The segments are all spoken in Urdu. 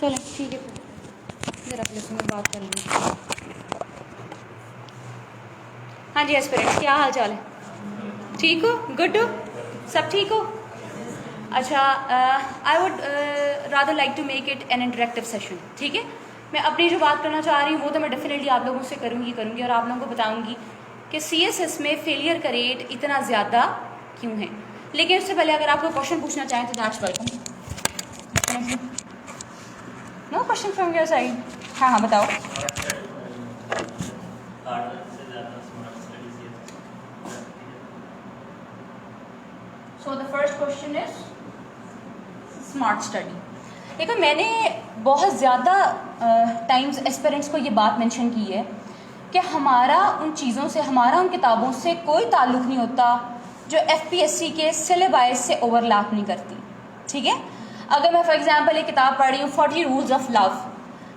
چلیں ٹھیک ہے پھر ذرا پلیس میں بات کر لیں. ہاں جی ایسپیرنٹس کیا حال چال ہے؟ ٹھیک ہو؟ گڈ ہو؟ سب ٹھیک ہو؟ اچھا I would rather like to make it an interactive session. ٹھیک ہے، میں اپنی جو بات کرنا چاہ رہی ہوں وہ تو میں ڈیفینیٹلی آپ لوگوں سے کروں گی اور آپ لوگوں کو بتاؤں گی کہ سی ایس ایس میں فیلئر کا ریٹ اتنا زیادہ کیوں ہے. لیکن اس سے پہلے اگر آپ کو کوشچن پوچھنا چاہیں تو that's welcome. No question from your side? ہاں بتاؤ. So the first question is smart study. دیکھو میں نے بہت زیادہ ٹائمز ایسپیرنٹس کو یہ بات مینشن کی ہے کہ ہمارا ان چیزوں سے، ہمارا ان کتابوں سے کوئی تعلق نہیں ہوتا جو ایف پی ایس سی کے سلیبس سے اوور لیپ نہیں کرتی. ٹھیک ہے، اگر میں فار ایگزامپل ایک کتاب پڑھ رہی ہوں 40 رولز آف لو،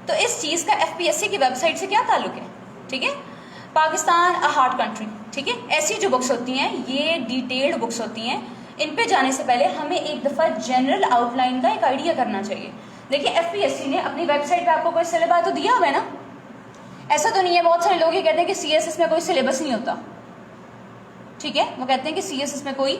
تو اس چیز کا ایف پی ایس سی کی ویب سائٹ سے کیا تعلق ہے؟ ٹھیک ہے، پاکستان اے ہارڈ کنٹری. ٹھیک ہے، ایسی جو بکس ہوتی ہیں یہ ڈیٹیلڈ بکس ہوتی ہیں، ان پہ جانے سے پہلے ہمیں ایک دفعہ جنرل آؤٹ لائن کا ایک آئیڈیا کرنا چاہیے. دیکھیں ایف پی ایس سی نے اپنی ویب سائٹ پہ آپ کو کوئی سلیبس تو دیا ہوا ہے نا. ایسا تو نہیں ہے، بہت سارے لوگ یہ کہتے ہیں کہ سی ایس ایس میں کوئی سلیبس نہیں ہوتا. ٹھیک ہے، وہ کہتے ہیں کہ سی ایس ایس میں کوئی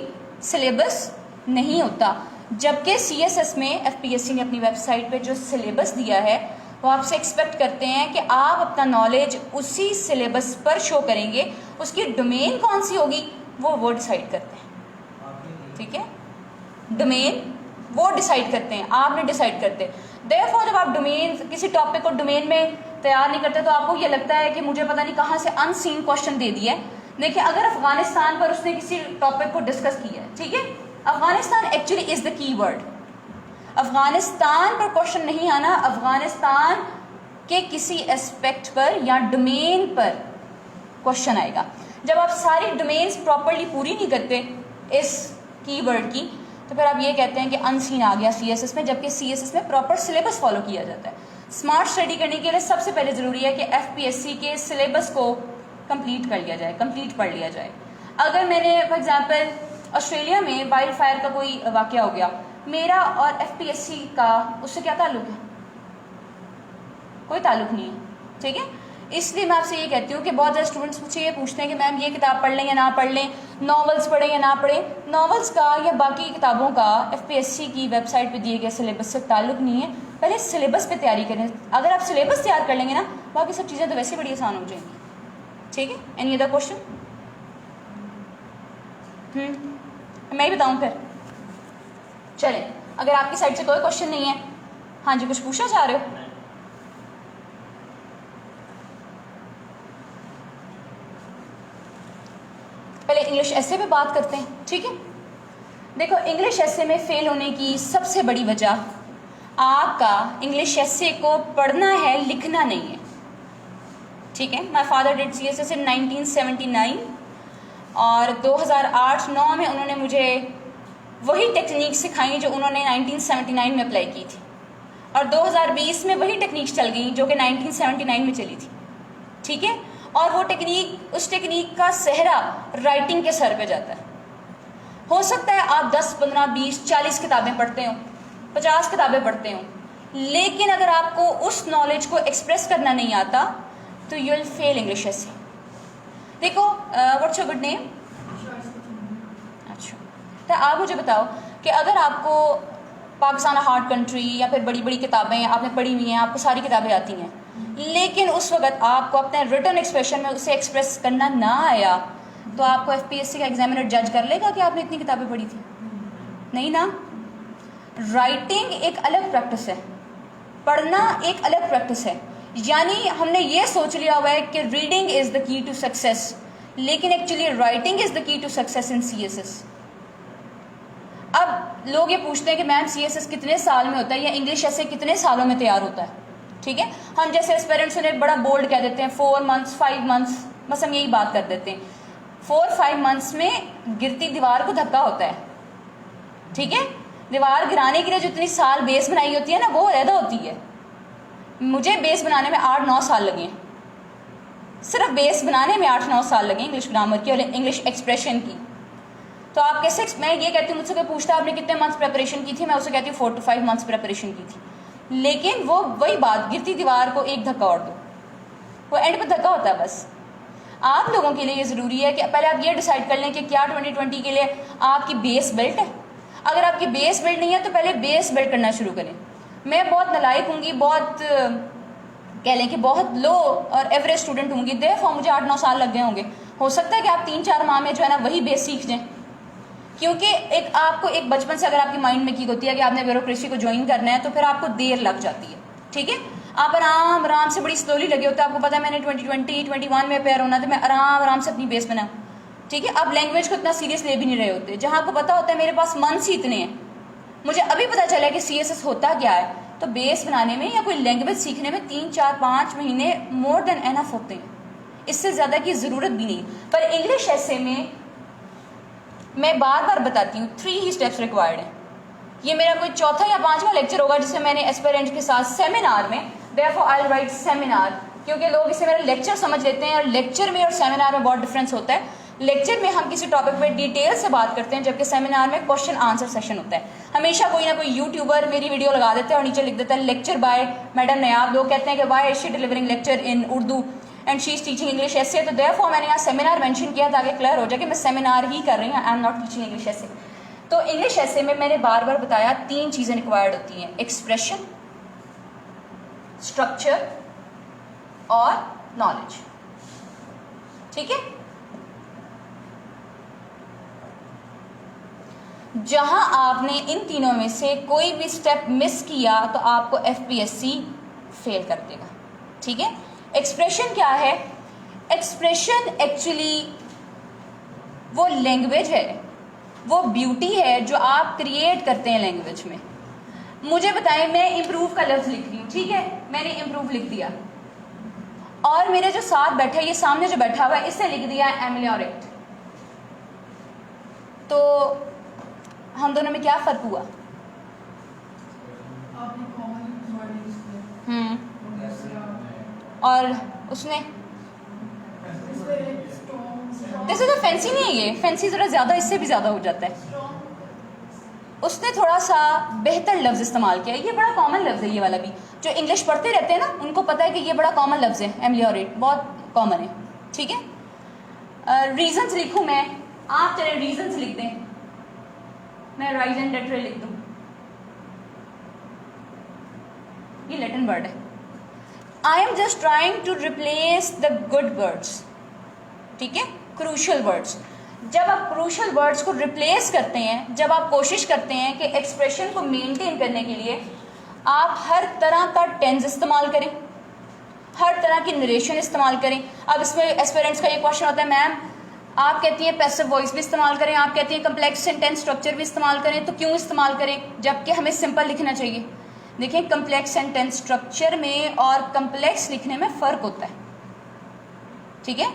سلیبس نہیں ہوتا، جبکہ سی ایس ایس میں ایف پی ایس سی نے اپنی ویب سائٹ پہ جو سلیبس دیا ہے وہ آپ سے ایکسپیکٹ کرتے ہیں کہ آپ اپنا نالج اسی سلیبس پر شو کریں گے. اس کی ڈومین کون سی ہوگی وہ ڈیسائیڈ کرتے ہیں. ٹھیک ہے، ڈومین وہ ڈیسائیڈ کرتے ہیں، آپ نہیں ڈیسائیڈ کرتے. دیئرفور جب آپ ڈومین کسی ٹاپک کو ڈومین میں تیار نہیں کرتے تو آپ کو یہ لگتا ہے کہ مجھے پتہ نہیں کہاں سے ان سین کوشچن دے دیا ہے. دیکھیں اگر افغانستان پر اس نے کسی ٹاپک کو ڈسکس کیا ہے، ٹھیک ہے، افغانستان ایکچولی از دا کی ورڈ. افغانستان پر کوشچن نہیں آنا، افغانستان کے کسی اسپیکٹ پر یا ڈومین پر کوشچن آئے گا. جب آپ ساری ڈومینز پراپرلی پوری نہیں کرتے اس کی ورڈ کی تو پھر آپ یہ کہتے ہیں کہ ان سین آ گیا سی ایس ایس میں، جبکہ سی ایس ایس میں پراپر سلیبس فالو کیا جاتا ہے. اسمارٹ اسٹڈی کرنے کے لیے سب سے پہلے ضروری ہے کہ ایف پی ایس سی کے سلیبس کو کمپلیٹ کر لیا جائے، کمپلیٹ پڑھ لیا جائے. اگر میں نے فار ایگزامپل آسٹریلیا میں وائلڈ فائر کا کوئی واقعہ ہو گیا، میرا اور ایف پی ایس سی کا اس سے کیا تعلق ہے؟ کوئی تعلق نہیں ہے. ٹھیک ہے، اس لیے میں آپ سے یہ کہتی ہوں کہ بہت زیادہ اسٹوڈنٹس مجھ سے یہ پوچھتے ہیں کہ میم یہ کتاب پڑھ لیں یا نہ پڑھ لیں، ناولس پڑھیں یا نہ پڑھیں. ناولس کا یا باقی کتابوں کا ایف پی ایس سی کی ویب سائٹ پہ دیے گئے سلیبس سے تعلق نہیں ہے. پہلے سلیبس پہ تیاری کریں. اگر آپ سلیبس تیار کر لیں گے نا باقی سب چیزیں تو ویسے بڑی آسان ہو جائیں گی. ٹھیک ہے، اینی ادر کوشچن؟ میں ہی بتاؤں پھر؟ چلیں، اگر آپ کی سائڈ سے کوئی کوشچن نہیں ہے. ہاں جی، کچھ پوچھنا چاہ رہے ہو؟ پہلے انگلش ایسے پہ بات کرتے ہیں. ٹھیک ہے، دیکھو انگلش ایسے میں فیل ہونے کی سب سے بڑی وجہ آپ کا انگلش ایسے کو پڑھنا ہے، لکھنا نہیں ہے. ٹھیک ہے، my father did C S S in 1979 اور 2008-9 میں انہوں نے مجھے وہی ٹیکنیک سکھائیں جو انہوں نے 1979 میں اپلائی کی تھی، اور 2020 میں وہی ٹیکنیک چل گئی جو کہ 1979 میں چلی تھی. ٹھیک ہے، اور وہ ٹیکنیک، اس ٹیکنیک کا صحرا رائٹنگ کے سر پہ جاتا ہے. ہو سکتا ہے آپ 10 15 20 40 کتابیں پڑھتے ہوں، 50 کتابیں پڑھتے ہوں، لیکن اگر آپ کو اس نالج کو ایکسپریس کرنا نہیں آتا تو یو ول فیل انگلش ایسے. دیکھو واٹس یور گڈ نیم؟ اچھا، تو آپ مجھے بتاؤ کہ اگر آپ کو پاکستان ہارڈ کنٹری یا پھر بڑی بڑی کتابیں آپ نے پڑھی ہوئی ہیں، آپ کو ساری کتابیں آتی ہیں، لیکن اس وقت آپ کو اپنے ریٹن ایکسپریشن میں اسے ایکسپریس کرنا نہ آیا تو آپ کو ایف پی ایس سی کا ایگزامینر جج کر لے گا کہ آپ نے اتنی کتابیں پڑھی تھی؟ نہیں نا. رائٹنگ ایک الگ پریکٹس ہے، پڑھنا ایک الگ پریکٹس ہے. یعنی ہم نے یہ سوچ لیا ہوا ہے کہ reading is the key to success, لیکن actually writing is the key to success in C S S. اب لوگ یہ پوچھتے ہیں کہ میم سی ایس ایس کتنے سال میں ہوتا ہے یا انگلش ایسے کتنے سالوں میں تیار ہوتا ہے؟ ٹھیک ہے، ہم جیسے اسپیرنٹس نے بڑا بولڈ کہہ دیتے ہیں 4 months 5 months، بس ہم یہی بات کر دیتے ہیں. 4-5 months میں گرتی دیوار کو دھکا ہوتا ہے. ٹھیک ہے، دیوار گرانے کے لیے جو اتنی سال بیس بنائی ہوتی ہے نا وہ علیحدہ ہوتی ہے. مجھے بیس بنانے میں 8-9 سال لگے ہیں، صرف بیس بنانے میں 8-9 سال لگے انگلش گرامر کی اور انگلش ایکسپریشن کی. تو آپ کیسے، میں یہ کہتی ہوں، مجھ سے کوئی پوچھتا ہے آپ نے کتنے منتھس پریپریشن کی تھی، میں اسے کہتی ہوں 4 to 5 months پریپریشن کی تھی. لیکن وہ وہی بات گرتی دیوار کو ایک دھکا اور دو, وہ اینڈ پہ دھکا ہوتا ہے بس. آپ لوگوں کے لیے یہ ضروری ہے کہ پہلے آپ یہ ڈیسائیڈ کر لیں کہ کیا 2020 کے لیے آپ کی بیس بلٹ ہے. اگر آپ کی بیس بلٹ نہیں ہے تو پہلے بیس بلٹ کرنا شروع کریں. میں بہت نالائق ہوں گی, بہت کہہ لیں کہ بہت لو اور ایوریج اسٹوڈنٹ ہوں گی, دیکھو مجھے 8-9 سال لگ گئے ہوں گے. ہو سکتا ہے کہ آپ 3-4 ماہ میں جو ہے نا وہی بیس سیکھ جائیں, کیونکہ ایک آپ کو ایک بچپن سے اگر آپ کی مائنڈ میں کی ہوتی ہے کہ آپ نے بیوروکریسی کو جوائن کرنا ہے تو پھر آپ کو دیر لگ جاتی ہے. ٹھیک ہے, آپ آرام سے بڑی سلولی لگے ہوتے ہیں, آپ کو پتا ہے میں نے 2020-21 میں پیئر ہونا تو میں آرام سے اپنی بیس بناؤں. ٹھیک ہے, آپ لینگویج کو اتنا سیریس لے بھی نہیں رہے ہوتے, جہاں آپ کو پتا ہوتا ہے میرے پاس منتھس ہی اتنے ہیں, مجھے ابھی پتا چلا کہ CSS ہوتا کیا ہے, تو بیس بنانے میں یا کوئی لینگویج سیکھنے میں 3-4-5 مہینے مور دین انف ہوتے ہیں, اس سے زیادہ کی ضرورت بھی نہیں. پر انگلش ایسے میں بار بار بتاتی ہوں 3 ہی اسٹیپس ریکوائرڈ ہیں. یہ میرا کوئی 4تھا یا 5واں لیکچر ہوگا جسے میں نے ایسپیرنٹ کے ساتھ سیمینار میں, therefore I'll write سیمینار, کیونکہ لوگ اسے میرا لیکچر سمجھ لیتے ہیں, اور لیکچر میں اور سیمینار میں بہت ڈفرینس ہوتا ہے. لیکچر میں ہم کسی ٹاپک پہ ڈیٹیل سے بات کرتے ہیں, جبکہ سیمینار میں کوشچن آنسر سیشن ہوتا ہے. ہمیشہ کوئی نہ کوئی یوٹیوبر میری ویڈیو لگا دیتا ہے اور نیچے لکھ دیتا ہے لیکچر بائی میڈم نیاب. لوگ کہتے ہیں کہ why is she delivering lecture in Urdu and she is teaching English ایسے. تو دیئرفور میں نے یہاں سیمینار مینشن کیا تاکہ کلیئر ہو جائے کہ میں سیمینار ہی کر رہی ہوں, I am not teaching English ایسے. تو انگلش ایسے میں نے بار بار بتایا 3 چیزیں ریکوائرڈ ہوتی ہیں, ایکسپریشن, اسٹرکچر اور نالج. ٹھیک ہے, جہاں آپ نے ان تینوں میں سے کوئی بھی اسٹیپ مس کیا تو آپ کو FPSC فیل کر دے گا. ٹھیک ہے, ایکسپریشن کیا ہے؟ ایکسپریشن ایکچولی وہ لینگویج ہے, وہ بیوٹی ہے جو آپ کریٹ کرتے ہیں لینگویج میں. مجھے بتائیں, میں امپروو کا لفظ لکھ رہی ہوں, ٹھیک ہے, میں نے امپروو لکھ دیا, اور میرے جو ساتھ بیٹھا ہے, یہ سامنے جو بیٹھا ہوا ہے, اس سے لکھ دیا ایملیوریٹ, تو ہم دونوں میں کیا فرق ہوا؟ اور اس نے جیسے تو فینسی نہیں ہے, یہ فینسی ذرا زیادہ, اس سے بھی زیادہ ہو جاتا ہے. اس نے تھوڑا سا بہتر لفظ استعمال کیا. یہ بڑا کامن لفظ ہے یہ والا بھی, جو انگلش پڑھتے رہتے ہیں نا ان کو پتہ ہے کہ یہ بڑا کامن لفظ ہے, ایملیوریٹ بہت کامن ہے. ٹھیک ہے, ریزنز لکھوں میں, آپ چلے ریزنز لکھ دیں, میں رائز اینڈ ڈیٹرے لکھ دوں, یہ لیٹن ورڈ ہے. I am just trying to replace the good words. ٹھیک ہے, کروشل ورڈس. جب آپ کروشل ورڈس کو ریپلیس کرتے ہیں, جب آپ کوشش کرتے ہیں کہ ایکسپریشن کو مینٹین کرنے کے لیے آپ ہر طرح کا ٹینس استعمال کریں, ہر طرح کی نریشن استعمال کریں. اب اس میں ایسپیرنٹس کا یہ کوشچن ہوتا ہے, میم آپ کہتی ہیں پیسو وائس بھی استعمال کریں, آپ کہتی ہیں کمپلیکس سینٹینس اسٹرکچر بھی استعمال کریں, تو کیوں استعمال کریں جبکہ ہمیں سمپل لکھنا چاہیے؟ دیکھیں, کمپلیکس سینٹینس اسٹرکچر میں اور کمپلیکس لکھنے میں فرق ہوتا ہے. ٹھیک ہے,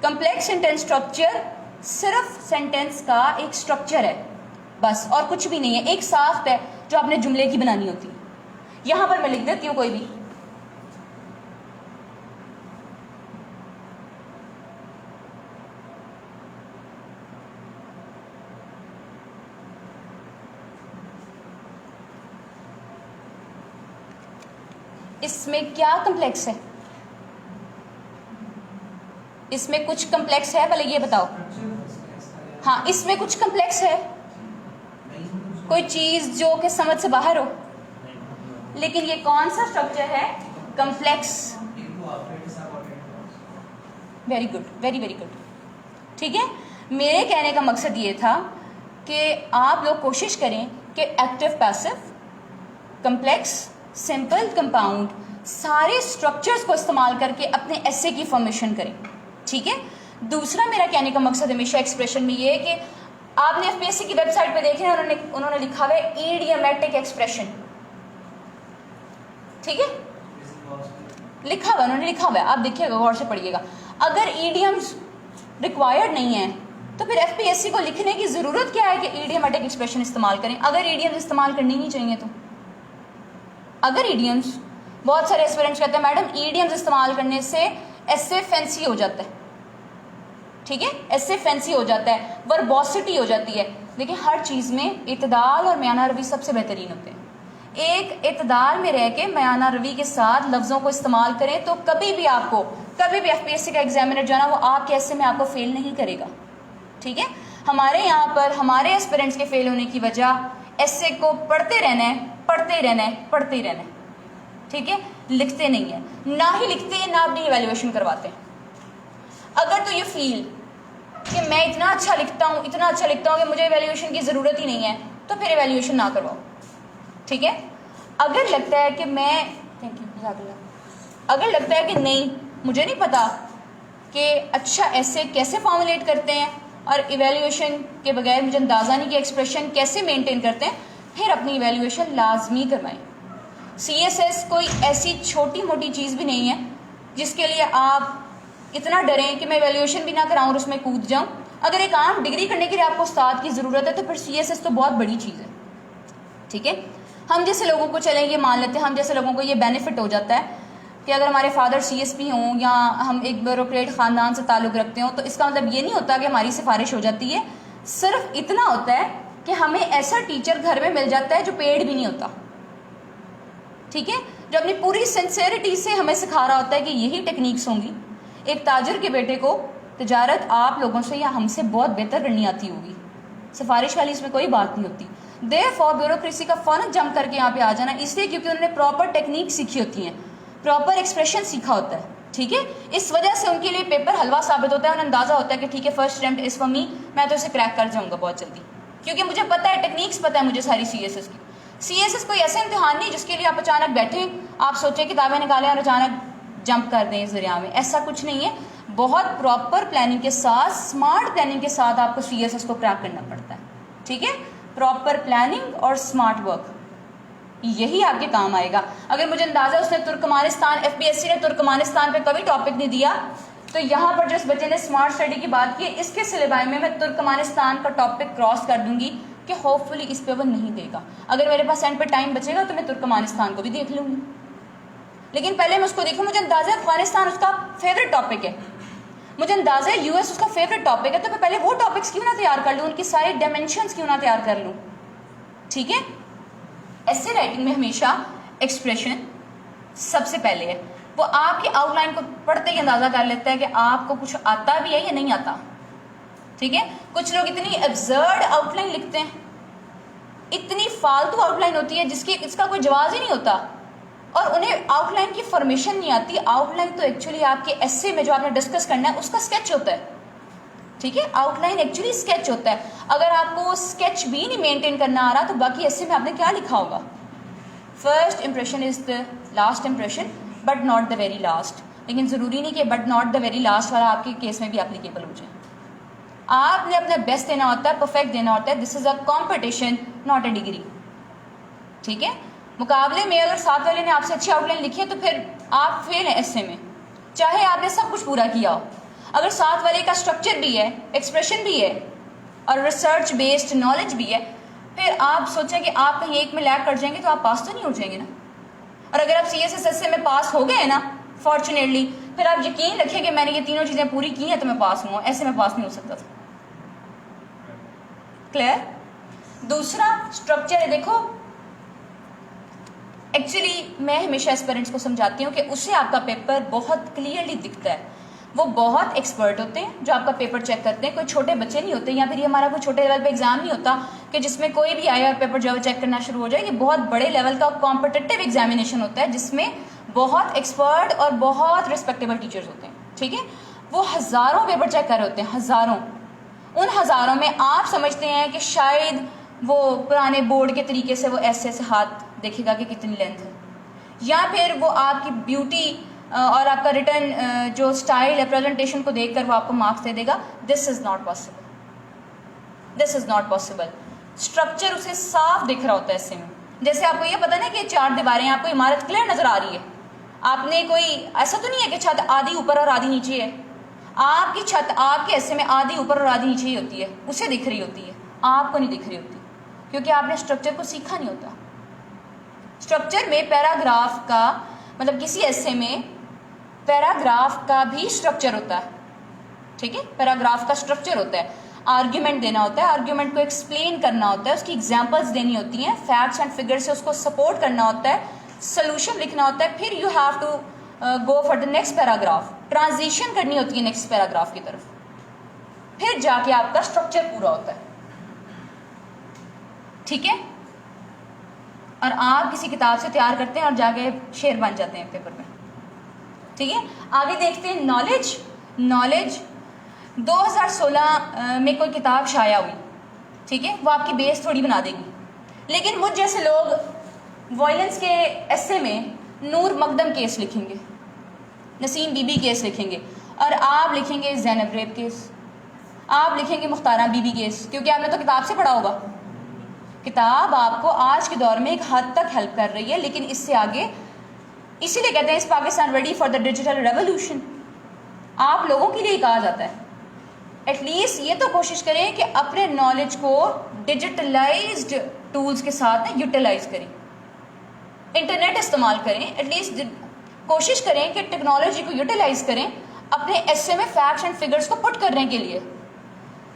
کمپلیکس سینٹینس اسٹرکچر صرف سینٹینس کا ایک اسٹرکچر ہے بس, اور کچھ بھی نہیں ہے, ایک ساخت ہے جو آپ نے جملے کی بنانی ہوتی ہے. یہاں پر میں لکھ دیتی ہوں کوئی بھی, اس میں کیا کمپلیکس ہے؟ اس میں کچھ کمپلیکس ہے؟ پہلے یہ بتاؤ. ہاں, اس میں کچھ کمپلیکس ہے, کوئی چیز جو کہ سمجھ سے باہر ہو. لیکن یہ کون سا اسٹرکچر ہے؟ Complex. Very good, very very good. ٹھیک ہے, میرے کہنے کا مقصد یہ تھا کہ آپ لوگ کوشش کریں کہ active passive, complex, simple, compound, سارے اسٹرکچرز کو استعمال کر کے اپنے ایسے کی فارمیشن کریں. ٹھیک ہے, دوسرا میرا کہنے کا مقصد ہمیشہ ایکسپریشن میں یہ ہے کہ آپ نے FPSC کی ویب سائٹ پہ دیکھیں, انہوں نے لکھا ہوا ہے ایڈیمیٹک ایکسپریشن. ٹھیک ہے, لکھا ہوا, انہوں نے لکھا ہوا ہے, آپ دیکھیے گا, غور سے پڑھیے گا. اگر ایڈیمز ریکوائرڈ نہیں ہیں تو پھر FPSC کو لکھنے کی ضرورت کیا ہے کہ ایڈیمیٹک ایکسپریشن استعمال کریں, اگر ایڈیمز استعمال کرنی نہیں چاہیے تو. اگر ایڈیمز, بہت سارے اسٹوڈنٹس کہتے ہیں میڈم ایڈیمز استعمال کرنے سے ایسے فینسی ہو جاتا ہے. ٹھیک ہے, ایسے فینسی ہو جاتا ہے, وربوسٹی ہو جاتی ہے. دیکھیں, ہر چیز میں اعتدال اور میانہ روی سب سے بہترین ہوتے ہیں. ایک اعتدال میں رہ کے میانہ روی کے ساتھ لفظوں کو استعمال کریں تو کبھی بھی ایف پی ایس سی کا ایگزامینر جو ہے نا وہ آپ کے ایسے میں آپ کو فیل نہیں کرے گا. ٹھیک ہے. ہمارے یہاں پر ہمارے ایسپیرنٹس کے فیل ہونے کی وجہ ایسے کو پڑھتے رہنا ہے. ٹھیک ہے. لکھتے نہیں ہیں, نہ ہی لکھتے ہیں نہ اپنی ایویلیویشن کرواتے ہیں. اگر تو یہ فیل کہ میں اتنا اچھا لکھتا ہوں کہ مجھے ایویلیویشن کی ضرورت ہی نہیں ہے, تو پھر ایویلیویشن نہ کرواؤ. ٹھیک ہے. اگر لگتا ہے کہ اگر لگتا ہے کہ نہیں مجھے نہیں پتا کہ اچھا ایسے کیسے فارمولیٹ کرتے ہیں اور ایویلیویشن کے بغیر مجھے اندازہ نہیں کہ ایکسپریشن کیسے مینٹین کرتے ہیں, پھر اپنی ایویلیویشن لازمی کروائیں. سی ایس ایس کوئی ایسی چھوٹی موٹی چیز بھی نہیں ہے جس کے لیے آپ اتنا ڈریں کہ میں ایویلیویشن بھی نہ کراؤں اور اس میں کود جاؤں. اگر ایک عام ڈگری کرنے کے لیے آپ کو استاد کی ضرورت ہے تو پھر سی ایس ایس تو بہت بڑی چیز ہے. ٹھیک ہے. ہم جیسے لوگوں کو چلیں یہ مان لیتے ہیں, ہم جیسے لوگوں کو یہ بینیفٹ ہو جاتا ہے کہ اگر ہمارے فادر سی ایس پی ہوں یا ہم ایک بیوروکریٹ خاندان سے تعلق رکھتے ہوں, تو اس کا مطلب یہ نہیں ہوتا کہ ہماری سفارش ہو جاتی ہے. صرف اتنا ہوتا ہے کہ ہمیں ایسا ٹیچر گھر میں مل جاتا ہے جو پیڈ بھی نہیں ہوتا. ٹھیک ہے. جو اپنی پوری سنسیئرٹی سے ہمیں سکھا رہا ہوتا ہے کہ یہی ٹیکنیکس ہوں گی. ایک تاجر کے بیٹے کو تجارت آپ لوگوں سے یا ہم سے بہت بہتر کرنی آتی ہوگی, سفارش والی اس میں کوئی بات نہیں ہوتی. دیر فور بیوروکریسی کا فوراً جمپ کر کے یہاں پہ آ جانا اس لیے کیونکہ انہوں نے پراپر ٹیکنیک سیکھی ہوتی ہیں, پراپر ایکسپریشن سیکھا ہوتا ہے. ٹھیک ہے. اس وجہ سے ان کے لیے پیپر حلوہ ثابت ہوتا ہے. انہیں اندازہ ہوتا ہے کہ ٹھیک ہے first attempt is for me, میں تو اسے کریک کر جاؤں گا بہت جلدی, کیونکہ مجھے پتا ہے ٹیکنیکس پتا ہے مجھے ساری سی ایس ایس کی. سی ایس ایس کوئی ایسا امتحان نہیں جس کے لیے آپ اچانک بیٹھیں, آپ سوچیں کتابیں نکالیں اور اچانک جمپ کر دیں اس دریا میں. ایسا کچھ نہیں ہے. بہت پراپر پلاننگ کے ساتھ, اسمارٹ پلاننگ کے ساتھ آپ کو سی ایس ایس کو کریک کرنا پڑتا ہے. ٹھیک ہے. پراپر پلاننگ اور اسمارٹ ورک یہی آپ کے کام آئے گا. اگر مجھے اندازہ اس نے Turkmenistan F P S C نے ترکمانستان پہ کبھی ٹاپک نہیں دیا, تو یہاں پر جو اس بچے نے اسمارٹ اسٹڈی کی بات کی اس کے سلیبائی میں ترکمانستان کا ٹاپک کراس کر دوں گی کہ ہوپ فلی اس پہ وہ نہیں دے گا. اگر میرے پاس اینڈ پہ ٹائم بچے گا تو میں ترکمانستان کو بھی دیکھ لوں گی, لیکن پہلے میں اس کو دیکھوں. مجھے اندازہ ہے افغانستان اس کا فیوریٹ ٹاپک ہے, مجھے اندازہ ہے یو ایس اس کا فیوریٹ ٹاپک ہے, تو میں پہلے وہ ٹاپکس کیوں نہ تیار کر لوں, ان کی ساری ڈائمینشنس کیوں نہ تیار کر لوں. ٹھیک ہے. ایسے رائٹنگ میں ہمیشہ ایکسپریشن سب سے پہلے ہے. وہ آپ کی آؤٹ لائن کو پڑھتے ہی اندازہ کر لیتا ہے کہ آپ کو کچھ آتا بھی ہے یا نہیں آتا. ٹھیک ہے. کچھ لوگ اتنی ایبزرڈ آؤٹ لائن لکھتے ہیں, اتنی فالتو آؤٹ لائن ہوتی ہے اس کا کوئی جواز ہی نہیں ہوتا, اور انہیں آؤٹ لائن کی فارمیشن نہیں آتی. آؤٹ لائن تو ایکچولی آپ کے ایسے میں جو آپ نے ڈسکس کرنا ہے اس کا اسکیچ ہوتا ہے. ٹھیک ہے. آؤٹ لائن ایکچولی اسکیچ ہوتا ہے. اگر آپ کو اسکیچ بھی نہیں مینٹین کرنا آ رہا تو باقی ایسے میں آپ نے کیا لکھا ہوگا. First impression is the last impression but not the very last. لیکن ضروری نہیں کہ but not the very last والا آپ کے کیس میں بھی اپلیکیبل ہو جائے. آپ نے اپنا بیسٹ دینا ہوتا ہے, پرفیکٹ دینا ہوتا ہے. This is a competition not a degree. ٹھیک ہے. مقابلے میں اگر ساتھ والے نے آپ سے اچھی آؤٹ لائن لکھی ہے تو پھر آپ فیل ہیں ایسے میں, چاہے آپ نے سب کچھ پورا کیا ہو. اگر ساتھ والے کا اسٹرکچر بھی ہے, ایکسپریشن بھی ہے اور ریسرچ بیسڈ نالج بھی ہے, پھر آپ سوچیں کہ آپ کہیں ایک میں لیگ کر جائیں گے تو آپ پاس تو نہیں ہو جائیں گے نا. اور اگر آپ سی ایس ایس میں پاس ہو گئے نا فارچونیٹلی, پھر آپ یقین رکھیں کہ میں نے یہ تینوں چیزیں پوری کی ہیں تو میں پاس ہوں. ایسے میں پاس نہیں ہو سکتا تھا. کلیئر. دوسرا اسٹرکچر ہے. دیکھو ایکچولی میں ہمیشہ اسپیرنٹس کو سمجھاتی ہوں کہ اسے آپ کا پیپر بہت کلیئرلی دکھتا ہے. وہ بہت ایکسپرٹ ہوتے ہیں جو آپ کا پیپر چیک کرتے ہیں. کوئی چھوٹے بچے نہیں ہوتے, یا پھر یہ ہمارا کوئی چھوٹے لیول پہ ایگزام نہیں ہوتا کہ جس میں کوئی بھی آئے اور پیپر جو ہے چیک کرنا شروع ہو جائے. یہ بہت بڑے لیول کا کمپٹیٹیو ایگزامینیشن ہوتا ہے جس میں بہت ایکسپرٹ اور بہت ریسپیکٹیبل ٹیچرز ہوتے ہیں. ٹھیک ہے. وہ ہزاروں پیپر چیک کر رہے ہوتے ہیں, ہزاروں. ان ہزاروں میں آپ سمجھتے ہیں کہ شاید وہ پرانے بورڈ کے طریقے سے وہ ایسے ایسے ہاتھ دیکھے گا کہ کتنی لینتھ ہے, یا پھر وہ آپ کی بیوٹی اور آپ کا ریٹرن جو اسٹائل ہے پریزنٹیشن کو دیکھ کر وہ آپ کو مارکس دے دے گا. This is not possible. This is not possible. Structure اسے صاف دکھ رہا ہوتا ہے ایسے میں. جیسے آپ کو یہ پتا نا کہ 4 دیواریں, آپ کو عمارت کلیئر نظر آ رہی ہے. آپ نے کوئی ایسا تو نہیں ہے کہ چھت آدھی اوپر اور آدھی نیچے ہے. آپ کی چھت آپ کے ایسے میں آدھی اوپر اور آدھی نیچے ہی ہوتی ہے. اسے دکھ رہی ہوتی ہے, آپ کو نہیں دکھ رہی ہوتی, کیونکہ آپ نے اسٹرکچر کو سیکھا نہیں ہوتا. اسٹرکچر میں پیراگراف کا مطلب کسی ایسے میں پیراگراف کا بھی اسٹرکچر ہوتا ہے. ٹھیک ہے. پیراگراف کا اسٹرکچر ہوتا ہے. آرگیومنٹ دینا ہوتا ہے, آرگیومنٹ کو ایکسپلین کرنا ہوتا ہے, اس کی ایگزامپلس دینی ہوتی ہیں, فیکٹس اینڈ فگر سے اس کو سپورٹ کرنا ہوتا ہے, سولوشن لکھنا ہوتا ہے, پھر you have to go for the next paragraph, transition کرنی ہوتی ہے نیکسٹ پیراگراف کی طرف, پھر جا کے آپ کا اسٹرکچر پورا ہوتا ہے. ٹھیک ہے, اور آپ کسی کتاب سے تیار کرتے ہیں اور جا کے شعر بن جاتے ہیں پیپر میں. ٹھیک ہے, آگے دیکھتے ہیں نالج. نالج 2016 میں کوئی کتاب شائع ہوئی, ٹھیک ہے, وہ آپ کی بیس تھوڑی بنا دے گی, لیکن مجھ جیسے لوگ وائلنس کے ایسے میں نور مقدم کیس لکھیں گے, نسیم بی بی کیس لکھیں گے, اور آپ لکھیں گے زینب ریپ کیس, آپ لکھیں گے مختارہ بی بی کیس, کیونکہ آپ نے تو کتاب سے پڑھا ہوگا. کتاب آپ کو آج کے دور میں ایک حد تک ہیلپ کر رہی ہے, لیکن اس سے آگے اسی لیے کہتے ہیں is Pakistan ready for the digital revolution. آپ لوگوں کے لیے کہا جاتا ہے ایٹ لیسٹ یہ تو کوشش کریں کہ اپنے نالج کو ڈیجیٹلائزڈ ٹولز کے ساتھ یوٹیلائز کریں, انٹرنیٹ استعمال کریں, ایٹ لیسٹ کوشش کریں کہ ٹیکنالوجی کو یوٹیلائز کریں اپنے ایسے میں فیکٹس اینڈ فگرس کو پٹ کرنے کے لیے.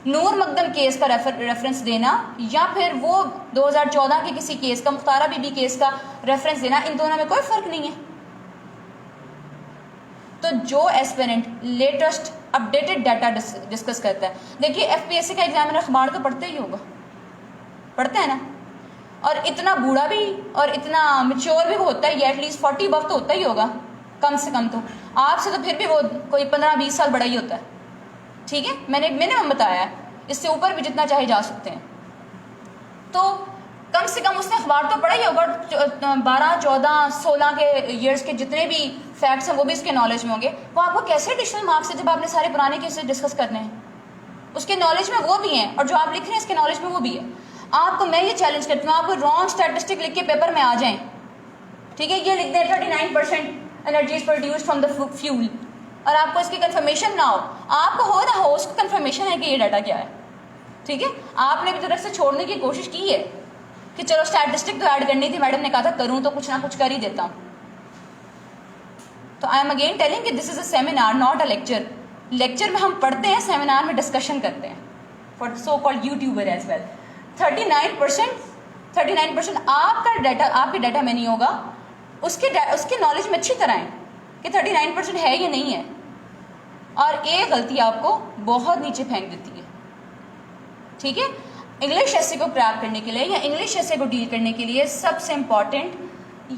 نور مقدم کیس کا ریفرنس دینا یا پھر وہ 2014 کے کسی کیس کا, مختارہ بی بی کیس کا ریفرنس دینا, ان دونوں میں کوئی فرق نہیں ہے. تو جو ایسپیرنٹ لیٹسٹ اپڈیٹڈ ڈیٹا ڈسکس کرتا ہے, دیکھیے ایف پی ایس سی کا ایگزامنر اخبار تو پڑھتے ہی ہوگا, پڑھتے ہیں نا, اور اتنا بوڑھا بھی اور اتنا میچور بھی وہ ہوتا ہے, ایٹ لیسٹ 40 ابو تو ہوتا ہی ہوگا کم سے کم, تو آپ سے تو پھر بھی وہ کوئی 15-20 سال بڑا ہی ہوتا ہے. ٹھیک ہے, میں نے بتایا ہے, اس سے اوپر بھی جتنا چاہے جا سکتے ہیں. تو کم سے کم اس نے اخبار تو پڑھا ہی ہوگا, 12, 14, 16 کے ایئرس کے جتنے بھی فیکٹس ہیں وہ بھی اس کے نالج میں ہوں گے. وہ آپ کو کیسے ایڈیشنل مارکس ہے جب آپ نے سارے پرانے کیسز ڈسکس کرنے ہیں, اس کے نالج میں وہ بھی ہیں, اور جو آپ لکھ رہے ہیں اس کے نالج میں وہ بھی ہے. آپ کو میں یہ چیلنج کرتی ہوں, آپ کو رانگ اسٹیٹسٹک لکھ کے پیپر میں آ جائیں, ٹھیک ہے, یہ لکھ دیں 39% energy is produced from the fuel, اور آپ کو اس کی کنفرمیشن نہ ہو, آپ کو ہو نہ ہو اس کو کنفرمیشن ہے کہ یہ ڈاٹا کیا ہے. ٹھیک ہے, آپ نے بھی طرف سے چھوڑنے کی کوشش کی ہے کہ چلو اسٹیٹسٹک تو ایڈ کرنی تھی, میڈم نے کہا تھا کروں تو کچھ نہ کچھ کر ہی دیتا ہوں. تو آئی ایم اگین ٹیلنگ کہ this is a seminar not a lecture. Lecture میں ہم پڑھتے ہیں, سیمینار میں ڈسکشن کرتے ہیں for so called YouTuber as well. 39% آپ کا ڈیٹا, آپ کے ڈیٹا میں نہیں ہوگا, اس کے نالج میں اچھی طرح ہے کہ 39% ہے یا نہیں ہے, اور ایک غلطی آپ کو بہت نیچے پھینک دیتی ہے. ٹھیک ہے, انگلش ایسے کو کریک کرنے کے لیے یا انگلش ایسے کو ڈیل کرنے کے لیے سب سے امپورٹنٹ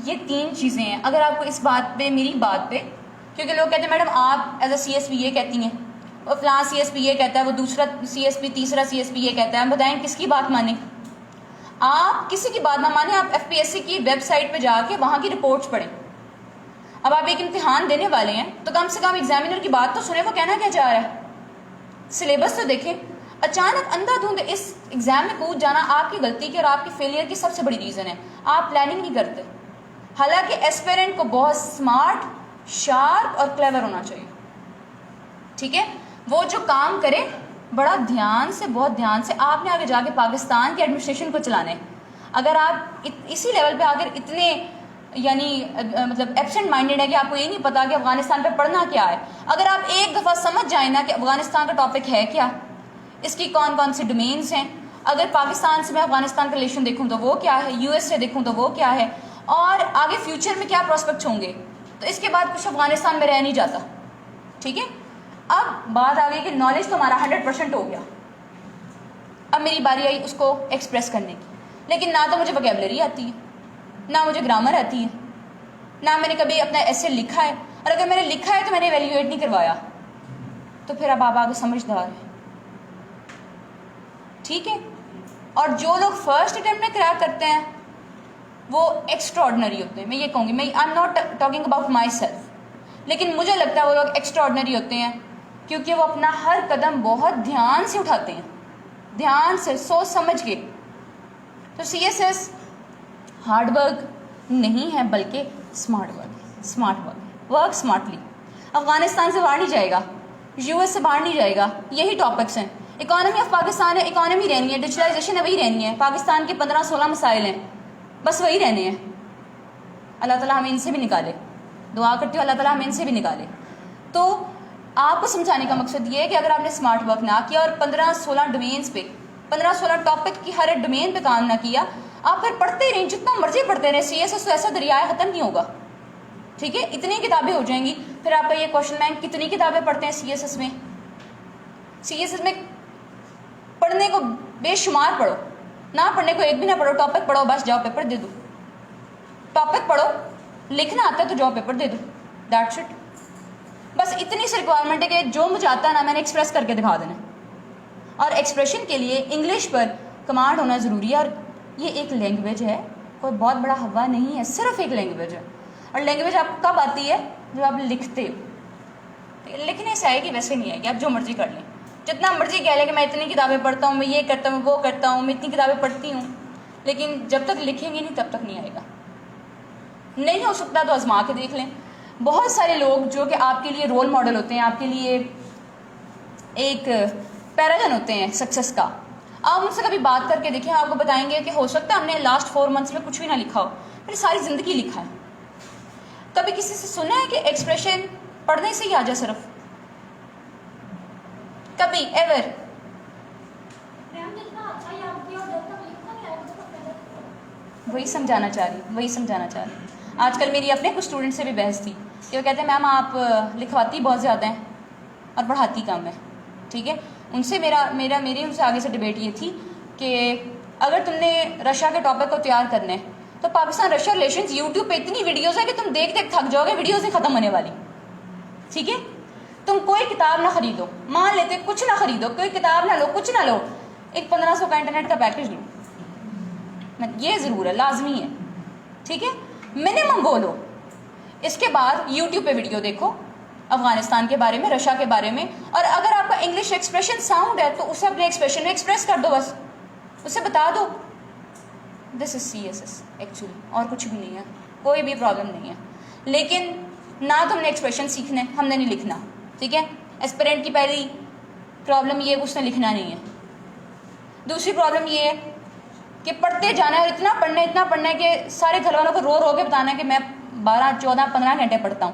یہ 3 چیزیں ہیں. اگر آپ کو اس بات پہ, میری بات پہ, کیونکہ لوگ کہتے ہیں میڈم آپ as a C S P یہ کہتی ہیں, وہ فلاں سی ایس پی یہ کہتا ہے, وہ دوسرا سی ایس پی, تیسرا سی ایس پی یہ کہتا ہے, ہم بتائیں کس کی بات مانیں. آپ کسی کی بات نہ مانیں, آپ ایف پی ایس سی کی ویب سائٹ پہ جا کے وہاں کی رپورٹس پڑھیں. اب آپ ایک امتحان دینے والے ہیں تو کم سے کم ایگزامینر کی بات تو سنیں, وہ کہنا کیا چاہ رہا ہے, سلیبس تو دیکھیں. اچانک اندھا دھند اس ایگزام میں کود جانا آپ کی غلطی کی اور آپ کی فیلئر کی سب سے بڑی ریزن ہے. آپ پلاننگ نہیں کرتے. حالانکہ ایسپیرنٹ کو بہت اسمارٹ, شارپ اور کلیور ہونا چاہیے. ٹھیک ہے, وہ جو کام کرے بڑا دھیان سے, بہت دھیان سے. آپ نے آگے جا کے پاکستان کے ایڈمنسٹریشن کو چلانا ہے. اگر آپ اسی لیول پہ اگر اتنے یعنی مطلب ایبسنٹ مائنڈیڈ ہے کہ آپ کو یہ نہیں پتا کہ افغانستان پہ پڑھنا کیا ہے, اگر آپ ایک دفعہ سمجھ جائیں نا کہ افغانستان کا ٹاپک ہے کیا, اس کی کون کون سی ڈومینس ہیں, اگر پاکستان سے میں افغانستان کا ریلیشن دیکھوں تو وہ کیا ہے, یو ایس سے دیکھوں تو وہ کیا ہے, اور آگے فیوچر میں کیا پراسپیکٹس ہوں گے, تو اس کے بعد کچھ افغانستان میں رہ نہیں جاتا. ٹھیک ہے, اب بات آ گئی کہ نالج تو ہمارا 100% ہو گیا. اب میری باری آئی اس کو ایکسپریس کرنے کی, لیکن نہ تو مجھے وکیبلری آتی ہے, نہ مجھے گرامر آتی ہے, نہ میں نے کبھی اپنا ایسے لکھا ہے, اور اگر میں نے لکھا ہے تو میں نے ایویلیویٹ نہیں کروایا, تو پھر اب آپ آگے سمجھدار ہیں. ٹھیک ہے, اور جو لوگ فرسٹ اٹیمپٹ میں کریک کرتے ہیں وہ ایکسٹرا آرڈنری ہوتے ہیں. میں یہ کہوں گی, میں I am not talking about my self, لیکن مجھے لگتا ہے وہ لوگ ایکسٹرا آرڈنری ہوتے ہیں کیونکہ وہ اپنا ہر قدم بہت دھیان سے اٹھاتے ہیں, دھیان سے, سوچ سمجھ کے. تو C S S hard work نہیں ہے بلکہ smart work, smart work, work smartly. Afghanistan سے باہر نہیں جائے گا, یو ایس سے باہر نہیں جائے گا, یہی ٹاپکس ہیں. اکانومی آف پاکستان ہے, اکانومی رہنی ہے, ڈیجیٹلائزیشن ہے, وہی رہنی ہے. پاکستان کے 15-16 مسائل ہیں, بس وہی رہنے ہیں. اللہ تعالیٰ ہمیں ان سے بھی نکالے, دعا کرتی ہوں اللہ تعالیٰ ہمیں ان سے بھی نکالے. تو آپ کو سمجھانے کا مقصد یہ ہے کہ اگر آپ نے اسمارٹ ورک نہ کیا اور 15-16 ڈومینس پہ 15-16 ٹاپک کی ہر ایک ڈومین پہ کام نہ کیا، آپ پھر پڑھتے ہی رہیں، جتنا مرضی پڑھتے رہیں، سی ایس ایس تو ایسا دریائے ختم نہیں ہوگا. ٹھیک ہے، اتنی کتابیں ہو جائیں گی. پھر آپ کا یہ کوشچن بینک کتنی کتابیں پڑھتے ہیں سی ایس ایس میں؟ سی ایس ایس میں پڑھنے کو بے شمار پڑھو، نہ پڑھنے کو ایک بھی نہ پڑھو. ٹاپک پڑھو، بس جاؤ پیپر دے دو. ٹاپک پڑھو، لکھنا آتا ہے تو جاؤ پیپر دے دو. That's it. بس اتنی سی ریکوائرمنٹ ہے کہ جو مجھے آتا ہے نا میں نے ایکسپریس کر کے دکھا دینا. اور ایکسپریشن کے لیے انگلش پر کمانڈ ہونا ضروری ہے. اور یہ ایک لینگویج ہے، کوئی بہت بڑا ہوا نہیں ہے، صرف ایک لینگویج ہے. اور لینگویج آپ کو کب آتی ہے؟ جب آپ لکھتے ہو. لکھنے سے آئے گی، ویسے نہیں آئے گی. آپ جو مرضی کر لیں، جتنا مرضی کہہ لیں کہ میں اتنی کتابیں پڑھتا ہوں، میں یہ کرتا ہوں، وہ کرتا ہوں، میں اتنی کتابیں پڑھتی ہوں، لیکن جب تک لکھیں گے نہیں تب تک نہیں آئے گا. نہیں ہو سکتا تو آزما کے دیکھ لیں. بہت سارے لوگ جو کہ آپ کے لیے رول ماڈل ہوتے ہیں، آپ کے لیے ایک پیراگن ہوتے ہیں سکسیس کا، آپ ان سے کبھی بات کر کے دیکھیں، آپ کو بتائیں گے کہ ہو سکتا ہے ہم نے لاسٹ 4 منتھس میں کچھ بھی نہ لکھا ہو، پھر ساری زندگی لکھا ہے. کبھی کسی سے سنا ہے کہ ایکسپریشن پڑھنے سے ہی آ جائے صرف؟ کبھی ایور؟ وہی سمجھانا چاہ رہی. آج کل میری اپنے کچھ اسٹوڈنٹ سے بھی بحث تھی کہ وہ کہتے ہیں میم آپ لکھواتی بہت زیادہ ہیں اور پڑھاتی کم ہے. ٹھیک ہے، ان سے میری ان سے آگے سے ڈبیٹ یہ تھی کہ اگر تم نے رشیا کے ٹاپک کو تیار کرنا ہے تو پاکستان رشیا ریلیشنز یوٹیوب پہ اتنی ویڈیوز ہیں کہ تم دیکھ تھک جاؤ گے، ویڈیوز نہیں ختم ہونے والی. ٹھیک ہے، تم کوئی کتاب نہ خریدو، مان لیتے کچھ نہ خریدو، کوئی کتاب نہ لو، کچھ نہ لو، ایک 1500 کا انٹرنیٹ کا پیکیج لو. یہ ضرور ہے، لازمی ہے. ٹھیک ہے، منیمم وہ لو. اس کے بعد یوٹیوب پہ ویڈیو دیکھو افغانستان کے بارے میں، رشیا کے بارے میں، اور اگر آپ کا انگلش ایکسپریشن ساؤنڈ ہے تو اسے اپنے ایکسپریشن میں ایکسپریس کر دو. بس اسے بتا دو دس از سی ایس ایس ایکچولی، اور کچھ بھی نہیں ہے، کوئی بھی پرابلم نہیں ہے. لیکن نہ تم نے ایکسپریشن سیکھنا ہے، ہم نے نہیں لکھنا. ٹھیک ہے، ایسپیرنٹ کی پہلی پرابلم یہ ہے کہ اس نے لکھنا نہیں ہے. دوسری پرابلم یہ ہے کہ پڑھتے جانا ہے، اور اتنا پڑھنا ہے کہ سارے گھر والوں کو رو رو کے بتانا ہے کہ میں 12, 14, 15 گھنٹے پڑھتا ہوں.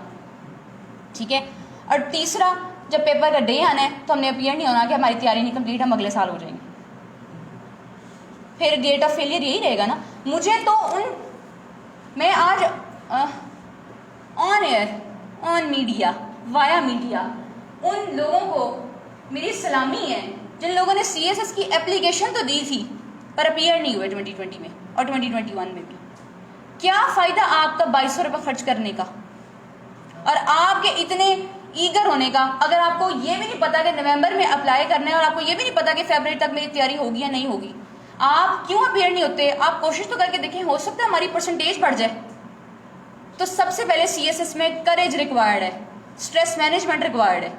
ٹھیک ہے، اور تیسرا جب پیپر کا ڈے آنا ہے تو ہم نے اپیئر نہیں ہونا کہ ہماری تیاری نہیں کمپلیٹ، ہم اگلے سال ہو جائیں گے. پھر گیٹ آف فیلئر یہی رہے گا نا. مجھے تو میں آج آن ایئر، آن میڈیا، وایا میڈیا ان لوگوں کو میری سلامی ہے جن لوگوں نے سی ایس ایس کی اپلیکیشن تو دی تھی پر اپیئر نہیں ہوئے 2020 میں اور 2021 میں بھی. کیا فائدہ آپ کا 2200 روپے خرچ کرنے کا اور آپ کے اتنے ایگر ہونے کا، اگر آپ کو یہ بھی نہیں پتا کہ نومبر میں اپلائی کرنا ہے اور آپ کو یہ بھی نہیں پتا کہ فیبرری تک میری تیاری ہوگی یا نہیں ہوگی. آپ کیوں اپیئر نہیں ہوتے؟ آپ کوشش تو کر کے دیکھیں، ہو سکتا ہے ہماری پرسنٹیج بڑھ جائے. تو سب سے پہلے سی ایس ایس میں کریج ریکوائرڈ ہے، اسٹریس مینجمنٹ ریکوائرڈ ہے.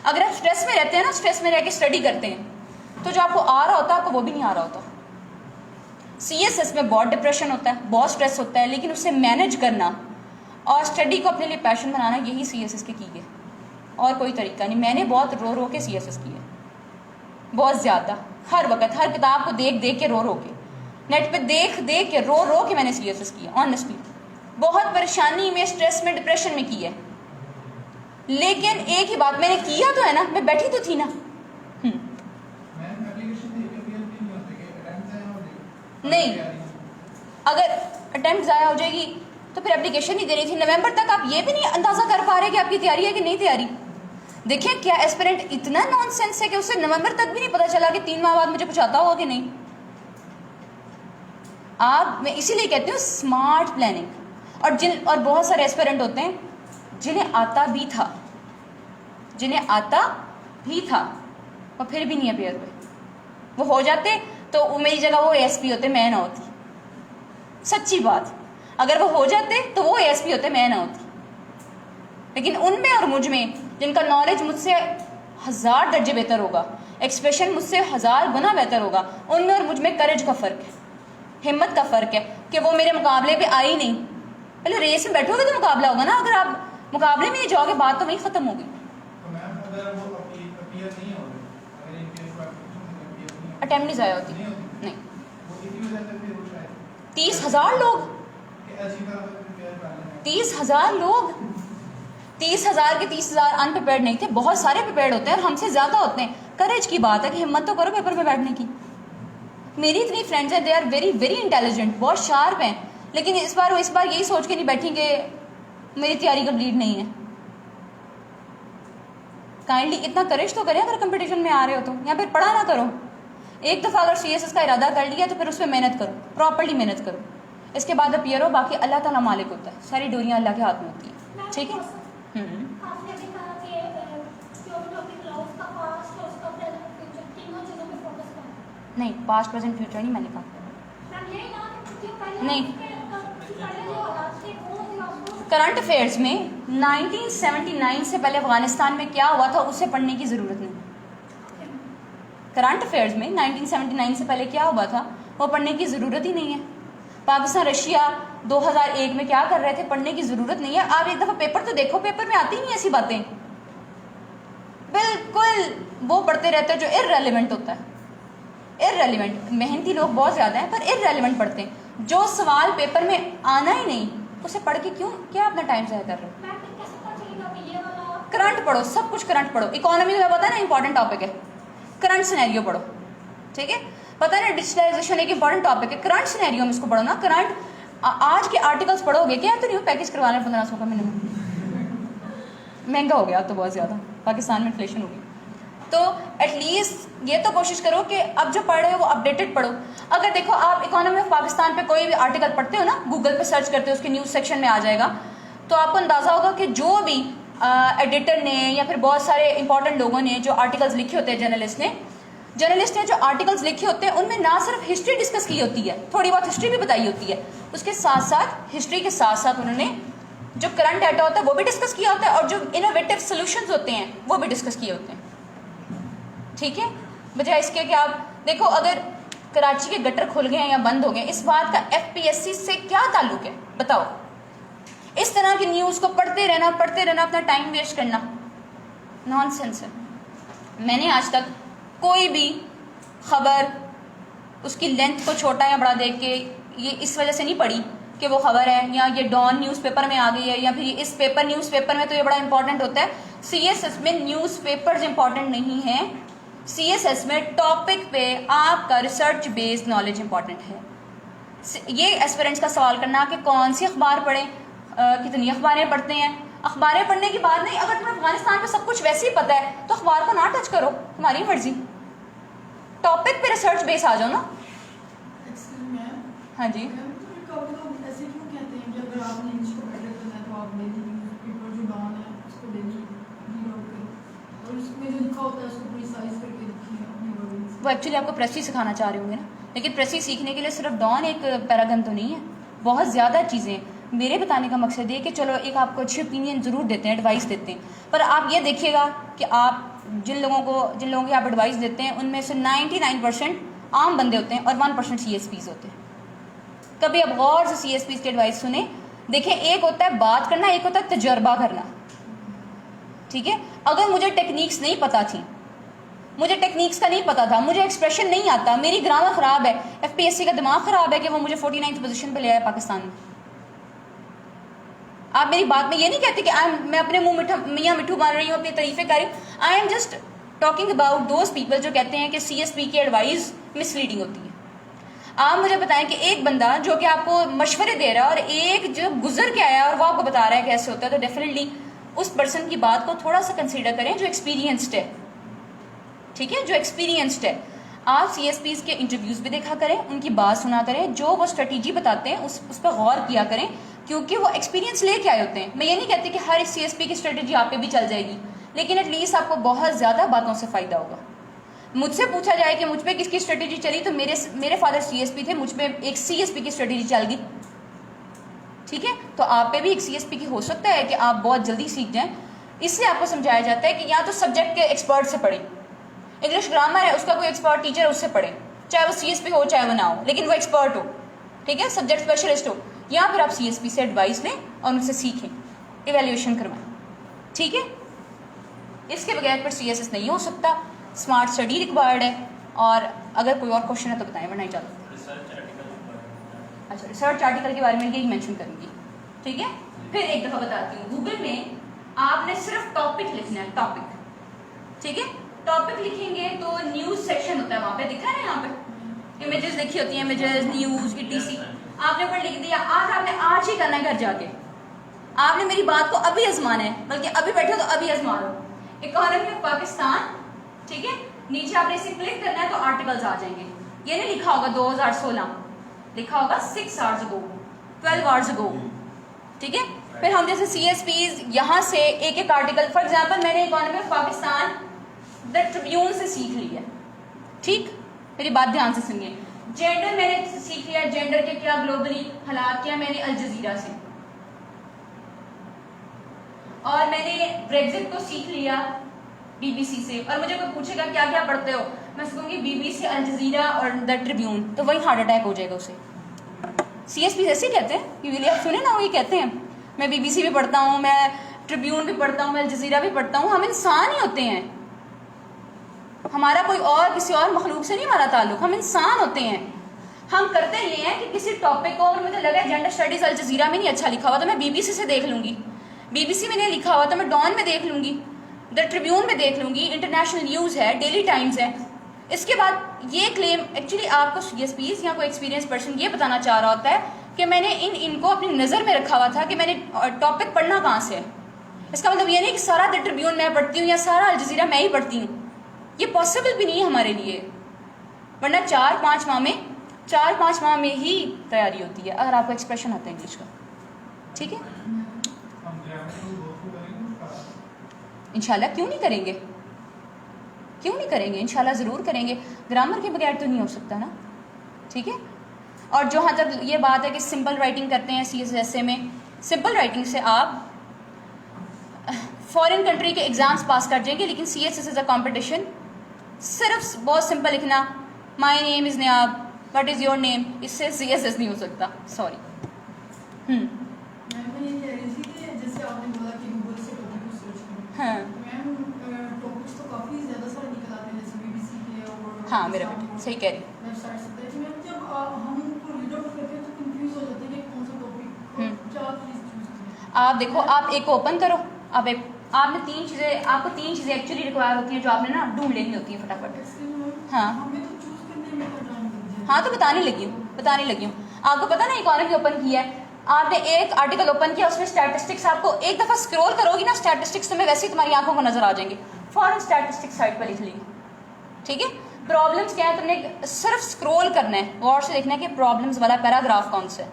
اگر آپ اسٹریس میں رہتے ہیں نا، اسٹریس میں رہ کے اسٹڈی کرتے ہیں تو جو آپ کو آ رہا ہوتا ہے آپ کو وہ بھی نہیں آ رہا ہوتا. سی ایس ایس میں بہت ڈپریشن ہوتا ہے، بہت اسٹریس ہوتا ہے، لیکن اسے مینیج کرنا اور اسٹڈی کو اپنے لیے پیشن بنانا، یہی سی ایس ایس کی ہے، اور کوئی طریقہ نہیں. میں نے بہت رو رو کے سی ایس ایس کی ہے، بہت زیادہ، ہر وقت ہر کتاب کو دیکھ دیکھ کے، رو رو کے، نیٹ پہ دیکھ دیکھ کے، رو رو کے میں نے سی ایس ایس کیا. آنیسٹلی بہت پریشانی میں، اسٹریس میں، ڈپریشن میں کی ہے. لیکن ایک ہی بات، میں نے کیا تو ہے نا، میں بیٹھی تو تھی نا. نہیں، اگر اٹیمپٹ ضائع ہو جائے گی تو پھر اپلیکیشن نہیں دینی تھی. نومبر تک آپ یہ بھی نہیں اندازہ کر پا رہے کہ آپ کی تیاری ہے کہ نہیں تیاری. دیکھیں کیا ایسپیرنٹ اتنا نان سینس ہے کہ اسے نومبر تک بھی نہیں پتا چلا کہ 3 ماہ بعد مجھے کچھ آتا ہوگا کہ نہیں. میں اسی لیے کہتی ہوں اسمارٹ پلاننگ. اور بہت سارے ایسپیرنٹ ہوتے ہیں جنہیں آتا بھی تھا اور پھر بھی نہیں اپیئر ہوئے. وہ ہو جاتے تو میری جگہ وہ ایس پی ہوتے، میں نہ ہوتی. سچی بات، اگر وہ ہو جاتے تو وہ ایس پی ہوتے، میں نہ ہوتی. لیکن ان میں اور مجھ میں جن کا نالج مجھ سے 1000 درجے بہتر ہوگا، ایکسپریشن مجھ سے 1000 گنا بہتر ہوگا، ان میں اور مجھ میں کریج کا فرق ہے، ہمت کا فرق ہے کہ وہ میرے مقابلے پہ آئی نہیں. پہلے ریس میں بیٹھو گے تو مقابلہ ہوگا نا. اگر آپ مقابلے میں نہیں جاؤ گے بات تو وہیں ختم ہوگی. اٹیمپٹ نہیں ضائع ہوتی. نہیں، 30,000 لوگ 30,000 لوگ 30,000 کے 30,000 ان پریپیئرڈ نہیں تھے, بہت سارے پریپیئرڈ ہوتے ہیں اور ہم سے زیادہ ہوتے ہیں. کریج کی بات ہے کہ ہمت تو کرو پیپر پہ بیٹھنے کی. میری اتنی فرینڈز ہیں, they are very very intelligent, بہت شارپ ہیں, لیکن اس بار یہی سوچ کے نہیں بیٹھی کہ میری تیاری کمپلیٹ نہیں ہے. کائنڈلی اتنا کریج تو کریں اگر کمپٹیشن میں آ رہے ہو تو, یا پھر پڑھا نہ کرو. ایک دفعہ اگر سی ایس ایس کا ارادہ کر لیا تو پھر اس پہ محنت کرو, پراپرلی محنت کرو. اس کے بعد اپیئر ہو, باقی اللہ تعالیٰ مالک ہوتا ہے, ساری ڈوریاں اللہ کے ہاتھ میں ہوتی ہیں. ٹھیک ہے. نہیں, پاسٹ پریزنٹ فیوچر نہیں میں نے کہا. نہیں, کرنٹ افیئرس میں 1979 سے پہلے افغانستان میں کیا ہوا تھا اسے پڑھنے کی ضرورت نہیں. کرنٹ افیئرس میں 1979 سے پہلے کیا ہوا تھا وہ پڑھنے کی ضرورت ہی نہیں ہے. پاکستان رشیا 2001 میں کیا کر رہے تھے پڑھنے کی ضرورت نہیں ہے. آپ ایک دفعہ پیپر تو دیکھو, پیپر میں آتی نہیں ایسی باتیں, بالکل وہ پڑھتے رہتے جو ارریلیونٹ ہوتا ہے. ارریلیونٹ, محنتی لوگ بہت زیادہ ہیں پر ارریلیونٹ پڑھتے ہیں. جو سوال پیپر میں آنا ہی نہیں اسے پڑھ کے کیا اپنا ٹائم ضائع کر رہے ہو. کرنٹ پڑھو, سب کچھ کرنٹ پڑھو. اکانومی میں پتا ہے نا امپورٹنٹ ٹاپک ہے, کرنٹ سینیریو پڑھو. ٹھیک ہے, پتہ ہے ڈیجیٹلائزیشن ایک امپورٹنٹ ٹاپک ہے, کرنٹ سینیریو میں اس کو پڑھو نا. کرنٹ آج کے آرٹیکلس پڑھو گے, کیا تو نہیں پیکج کروانا 1500 کا مہینے میں, مہنگا ہو گیا تو بہت زیادہ, پاکستان میں انفلیشن ہوگی. تو ایٹ لیسٹ یہ تو کوشش کرو کہ اب جو پڑھ رہے ہو وہ اپڈیٹڈ پڑھو. اگر دیکھو آپ اکانومی آف پاکستان پہ کوئی بھی آرٹیکل پڑھتے ہو نا, گوگل پہ سرچ کرتے ہو, اس کے نیوز سیکشن میں آ جائے گا, تو آپ کو اندازہ ہوگا کہ جو بھی ایڈیٹر نے یا پھر بہت سارے امپورٹنٹ لوگوں نے جو آرٹیکلس لکھے ہوتے ہیں, جرنلسٹ نے جو آرٹیکلس لکھے ہوتے ہیں ان میں نہ صرف ہسٹری ڈسکس کی ہوتی ہے, تھوڑی بہت ہسٹری بھی بتائی ہوتی ہے, اس کے ساتھ ساتھ ہسٹری کے ساتھ ساتھ انہوں نے جو کرنٹ ڈیٹا ہوتا ہے وہ بھی ڈسکس کیا ہوتا ہے, اور جو انوویٹو سولوشنز ہوتے ہیں وہ بھی ڈسکس کیے ہوتے ہیں. ٹھیک ہے, بجائے اس کے کہ آپ دیکھو اگر کراچی کے گٹر کھل گئے ہیں یا بند ہو گئے, اس بات کا ایف پی ایس سی سے کیا تعلق ہے بتاؤ. اس طرح کی نیوز کو پڑھتے رہنا اپنا ٹائم ویسٹ کرنا نان سینس ہے. میں نے آج تک کوئی بھی خبر اس کی لینتھ کو چھوٹا یا بڑا دیکھ کے یہ اس وجہ سے نہیں پڑھی کہ وہ خبر ہے یا یہ ڈان نیوز پیپر میں آ گئی ہے, یا پھر اس پیپر نیوز پیپر میں تو یہ بڑا امپورٹنٹ ہوتا ہے. سی ایس ایس میں نیوز پیپرز امپورٹنٹ نہیں ہیں, سی ایس ایس میں ٹاپک پہ آپ کا ریسرچ بیسڈ نالج امپورٹنٹ ہے. یہ ایسپیرنٹس کا سوال کرنا کہ کون سی اخبار پڑھیں, کتنی اخباریں پڑھتے ہیں. اخباریں پڑھنے کی بات نہیں, اگر تمہیں افغانستان پہ سب کچھ ویسے ہی پتہ ہے تو اخبار کو نہ ٹچ کرو, تمہاری مرضی. ٹاپک پہ ریسرچ بیس آ جاؤ نا. ہاں جی, وہ ایکچولی آپ کو پریس ہی سکھانا چاہ رہے ہوں گے نا, لیکن پریس ہی سیکھنے کے لیے صرف ڈان ایک پیراگن تو نہیں ہے, بہت زیادہ چیزیں. میرے بتانے کا مقصد یہ کہ چلو ایک آپ کو اچھی اوپینین ضرور دیتے ہیں, ایڈوائس دیتے ہیں, پر آپ یہ دیکھیے گا کہ آپ جن لوگوں کی آپ ایڈوائس دیتے ہیں ان میں سے 99% عام بندے ہوتے ہیں اور 1% سی ایس پیز ہوتے ہیں. کبھی آپ غور سے سی ایس پیز کی ایڈوائس سنیں, دیکھیں ایک ہوتا ہے بات کرنا, ایک ہوتا ہے تجربہ کرنا. ٹھیک ہے, اگر مجھے ٹیکنیکس نہیں پتہ تھی, مجھے ٹیکنیکس کا نہیں پتا تھا, مجھے ایکسپریشن نہیں آتا, میری گرامر خراب ہے, ایف پی ایس سی کا دماغ خراب ہے کہ وہ مجھے 49 پوزیشن پہ لے آیا پاکستان میں. آپ میری بات میں یہ نہیں کہتے کہ میں اپنے منہ میاں مٹھو مار رہی ہوں, اپنی تعریفیں کر رہی ہوں. آئی am just talking about those people جو کہتے ہیں کہ سی ایس پی کی ایڈوائز مس لیڈنگ ہوتی ہے. آپ مجھے بتائیں کہ ایک بندہ جو کہ آپ کو مشورے دے رہا ہے اور ایک جو گزر کے آیا اور وہ آپ کو بتا رہا ہے کہ ایسے ہوتا ہے, تو ڈیفینیٹلی اس پرسن کی بات کو تھوڑا سا کنسیڈر کریں جو ایکسپیرینسڈ ہے. ٹھیک ہے, جو ایکسپیرینسڈ ہے. آپ سی ایس پیز کے انٹرویوز بھی دیکھا کریں, ان کی بات سنا کریں, جو وہ اسٹریٹجی بتاتے ہیں اس پہ غور کیا کریں, کیونکہ وہ ایکسپیرینس لے کے آئے ہوتے ہیں. میں یہ نہیں کہتی کہ ہر ایک سی ایس پی کی اسٹریٹجی آپ پہ بھی چل جائے گی, لیکن ایٹ لیسٹ آپ کو بہت زیادہ باتوں سے فائدہ ہوگا. مجھ سے پوچھا جائے کہ مجھ پہ کس کی اسٹریٹجی چلی, تو میرے فادر سی ایس پی تھے, مجھ پہ ایک سی ایس پی کی اسٹریٹجی چل گئی. ٹھیک ہے, تو آپ پہ بھی ایک سی ایس پی کی ہو سکتا ہے کہ آپ بہت جلدی سیکھ جائیں. اس لیے آپ کو سمجھایا جاتا ہے کہ یا تو سبجیکٹ کے ایکسپرٹ سے پڑھیں, انگلش گرامر ہے اس کا کوئی ایکسپرٹ ٹیچر اس سے پڑھیں, چاہے وہ سی ایس پی ہو چاہے وہ نہ ہو, لیکن وہ ایکسپرٹ ہو. ٹھیک ہے, سبجیکٹ اسپیشلسٹ ہو. یا پھر آپ سی ایس پی سے ایڈوائس لیں اور ان سے سیکھیں, ایویلیویشن کروائیں. ٹھیک ہے, اس کے بغیر پھر سی ایس ایس نہیں ہو سکتا. اسمارٹ اسٹڈی ریکوائرڈ ہے. اور اگر کوئی اور کوشچن ہے تو بتائیں, ورنہ نہیں چلتا. اچھا, ریسرچ آرٹیکل کے بارے میں یہی مینشن کروں گی. ٹھیک ہے, پھر ایک دفعہ بتاتی ہوں. گوگل میں آپ نے صرف ٹاپک لکھنا ہے, ٹاپک, ٹھیک ہے. ٹاپک لکھیں گے تو نیوز سیکشن ہوتا ہے وہاں پہ, دکھا ہے نا یہاں پہ امیجز لکھی ہوتی ہیں, امیجز, نیوز, ETC. آپ نے اوپر لکھ دیا. آپ نے آج ہی کرنا ہے گھر جا کے, آپ نے میری بات کو ابھی آزمانا ہے, بلکہ ابھی بیٹھے تو ابھی آزما لو. اکانومی آف پاکستان, ٹھیک ہے, نیچے آپ نے اسے کلک کرنا ہے تو آرٹیکلز آ جائیں گے. یہ نہیں لکھا ہوگا 2016, لکھا ہوگا 6 hours ago, 12 hours ago, ٹھیک ہے. پھر ہم جیسے CSPs یہاں سے ایک ایک آرٹیکل, فار ایگزامپل میں نے economy of Pakistan the tribune سے سیکھ لی ہے, ٹھیک, میری بات دھیان سے سنیے. جینڈر میں نے سیکھ لیا, جینڈر کے کیا گلوبلی حالات کیا, میں نے الجزیرہ سے. اور میں نے بریگزٹ کو سیکھ لیا BBC سے. اور مجھے کوئی پوچھے گا کیا کیا پڑھتے ہو, میں کہوں گی BBC, الجزیرہ اور دا ٹریبیون, تو وہی ہارٹ اٹیک ہو جائے گا اسے. CSP ایسے ہی کہتے ہیں, یوزلی آپ سنیں نا, وہی کہتے ہیں میں BBC بھی پڑھتا ہوں, میں ٹریبیون بھی پڑھتا ہوں, میں الجزیرہ بھی پڑھتا ہوں. ہم انسان ہی ہوتے ہیں, ہمارا کوئی اور کسی اور مخلوق سے نہیں ہمارا تعلق, ہم انسان ہوتے ہیں. ہم کرتے یہ ہیں کہ کسی ٹاپک کو, اگر مجھے لگا جینڈر اسٹڈیز الجزیرہ میں نہیں اچھا لکھا ہوا تو میں BBC سے دیکھ لوں گی, BBC میں نہیں لکھا ہوا تو میں ڈان میں دیکھ لوں گی, دا ٹریبیون میں دیکھ لوں گی, انٹرنیشنل نیوز ہے, ڈیلی ٹائمز ہے. اس کے بعد یہ کلیم ایکچولی آپ کو CSPs یا کوئی ایکسپیرینس پرسن یہ بتانا چاہ رہا ہوتا ہے کہ میں نے ان کو اپنی نظر میں رکھا ہوا تھا کہ میں نے ٹاپک پڑھنا کہاں سے ہے. اس کا مطلب یہ نہیں کہ سارا دا ٹریبیون میں پڑھتی ہوں یا سارا الجزیرہ میں ہی پڑھتی ہوں, یہ پاسبل بھی نہیں ہے ہمارے لیے. ورنہ 4-5 ماہ میں ہی تیاری ہوتی ہے اگر آپ کو ایکسپریشن آتا ہے انگلش کا, ٹھیک ہے. انشاءاللہ کیوں نہیں کریں گے, کیوں نہیں کریں گے, انشاءاللہ ضرور کریں گے. گرامر کے بغیر تو نہیں ہو سکتا نا, ٹھیک ہے. اور جہاں تک یہ بات ہے کہ سمپل رائٹنگ کرتے ہیں CSSA میں, سمپل رائٹنگ سے آپ فورن کنٹری کے ایگزامس پاس کر جائیں گے, لیکن CSS از اے کمپٹیشن. صرف بہت سمپل لکھنا, مائی نیم از نیاب, وٹ از یور نیم, اس سے CSS نہیں ہو سکتا, سوری. ہاں میرا بیٹا صحیح کہہ رہی. آپ دیکھو, آپ ایک کو اوپن کرو, آپ نے آپ کو 3 چیزیں ایکچولی ریکوائر ہوتی ہیں جو آپ نے نا ڈھونڈ لینی ہوتی ہیں فٹافٹ. ہاں تو بتانے لگی ہوں. آپ کو پتا نا اکانومی اوپن کیا ہے, آپ نے ایک آرٹیکل اوپن کیا, اس میں اسٹیٹسٹکس, آپ کو ایک دفعہ اسکرول کرو گی نا اسٹیٹسٹکس تمہیں ویسے ہی تمہاری آنکھوں کو نظر آ جائیں گے, فوراً اسٹیٹسٹکس سائٹ پر لکھ لی, ٹھیک ہے. پرابلمس کیا ہے, تم نے صرف اسکرول کرنا ہے, غور سے دیکھنا ہے کہ پرابلمس والا پیراگراف کون سا ہے.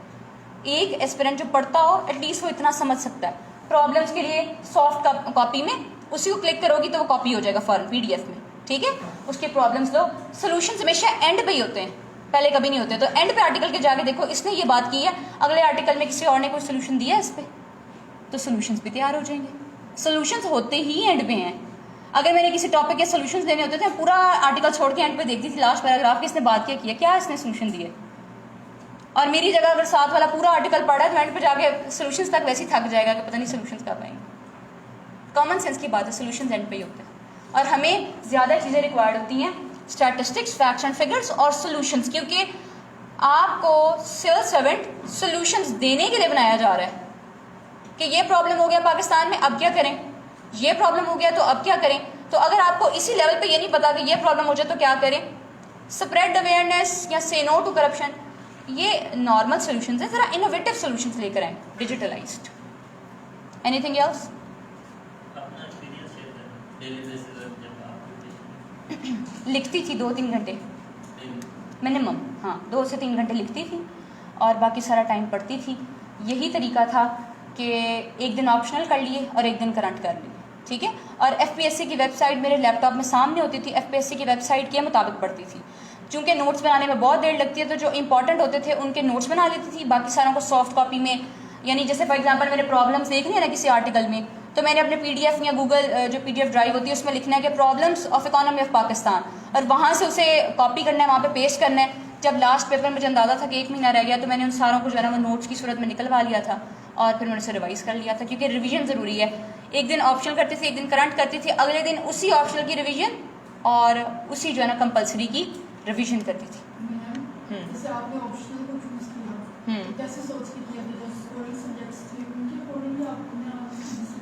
ایک ایسپیرنٹ جو پڑھتا ہو ایٹ لیسٹ وہ اتنا سمجھ سکتا ہے. پرابلمس کے لیے سافٹ کاپی میں اسی کو کلک کرو گی تو وہ کاپی ہو جائے گا فوراً PDF میں, ٹھیک ہے. اس کے پرابلمس لو. سولوشنز ہمیشہ اینڈ پہ ہی ہوتے ہیں, پہلے کبھی نہیں ہوتے. تو اینڈ پہ آرٹیکل کے جا کے دیکھو اس نے یہ بات کی ہے, اگلے آرٹیکل میں کسی اور نے کوئی سولوشن دیا ہے اس پہ, تو سولوشنز بھی تیار ہو جائیں گے. سولوشنز ہوتے ہی اینڈ پہ ہیں. اگر میں نے کسی ٹاپک کے سولوشنز دینے ہوتے تھے, پورا آرٹیکل چھوڑ کے اینڈ پہ دیکھتی تھی لاسٹ پیراگراف کی اس نے بات کیا اس نے سولوشن دیے. اور میری جگہ اگر ساتھ والا پورا آرٹیکل پڑھا ہے تو اینڈ پہ جا کے سولوشنز تک ویسے ہی تھک جائے گا کہ پتہ نہیں سولوشنز کب آئیں گے. کامن سینس کی بات ہے, سولوشنز اینڈ پہ ہی ہوتے ہیں. اور ہمیں زیادہ چیزیں ریکوائرڈ ہوتی ہیں, اسٹیٹسٹکس, فیکٹس اینڈ فگرس اور سولوشنز, کیونکہ آپ کو سول سرونٹ سولوشنز دینے کے لیے بنایا جا رہا ہے کہ یہ پرابلم ہو گیا پاکستان میں, اب کیا کریں, یہ پرابلم ہو گیا تو اب کیا کریں. تو اگر آپ کو اسی لیول پہ یہ نہیں پتا کہ یہ پرابلم ہو جائے تو کیا کریں, اسپریڈ اویئرنیس یا سے نو ٹو کرپشن, یہ نارمل سولوشنز ہیں, ذرا انوویٹو سولوشنز لے کر آئیں, ڈیجیٹلائزڈ. Any thing else? لکھتی تھی 2-3 گھنٹے منیمم, ہاں 2 سے 3 گھنٹے لکھتی تھی اور باقی سارا ٹائم پڑھتی تھی. یہی طریقہ تھا کہ ایک دن آپشنل کر لیے اور ایک دن کرنٹ کر لیے, ٹھیک ہے. اور FPSC کی ویب سائٹ میرے لیپ ٹاپ میں سامنے ہوتی تھی, FPSC کی ویب سائٹ کے مطابق پڑھتی تھی. چونکہ نوٹس بنانے میں بہت دیر لگتی ہے تو جو امپورٹنٹ ہوتے تھے ان کے نوٹس بنا لیتی تھی, باقی ساروں کو سافٹ کاپی میں, یعنی جیسے فار ایگزامپل میرے پرابلمس دیکھنے ہیں نا کسی آرٹیکل میں, تو میں نے اپنے PDF یا گوگل جو PDF ڈرائیو ہوتی ہے اس میں لکھنا ہے کہ problems of economy of Pakistan, اور وہاں سے اسے کاپی کرنا ہے, وہاں پہ پیسٹ کرنا ہے. جب لاسٹ پیپر مجھے اندازہ تھا کہ 1 مہینہ رہ گیا تو میں نے ان ساروں کو جو ہے نا وہ نوٹس کی صورت میں نکلوا لیا تھا اور پھر میں نے اسے ریوائز کر لیا تھا, کیونکہ ریویژن ضروری ہے. ایک دن آپشنل کرتی تھی, ایک دن کرنٹ کرتی تھی, اگلے دن اسی آپشنل کی ریویژن اور اسی جو ہے نا کمپلسری کی ریویژن کرتی تھی. جیسے آپ نے آپشنل کو چوز کیا, کیسے سوچ کے کیا,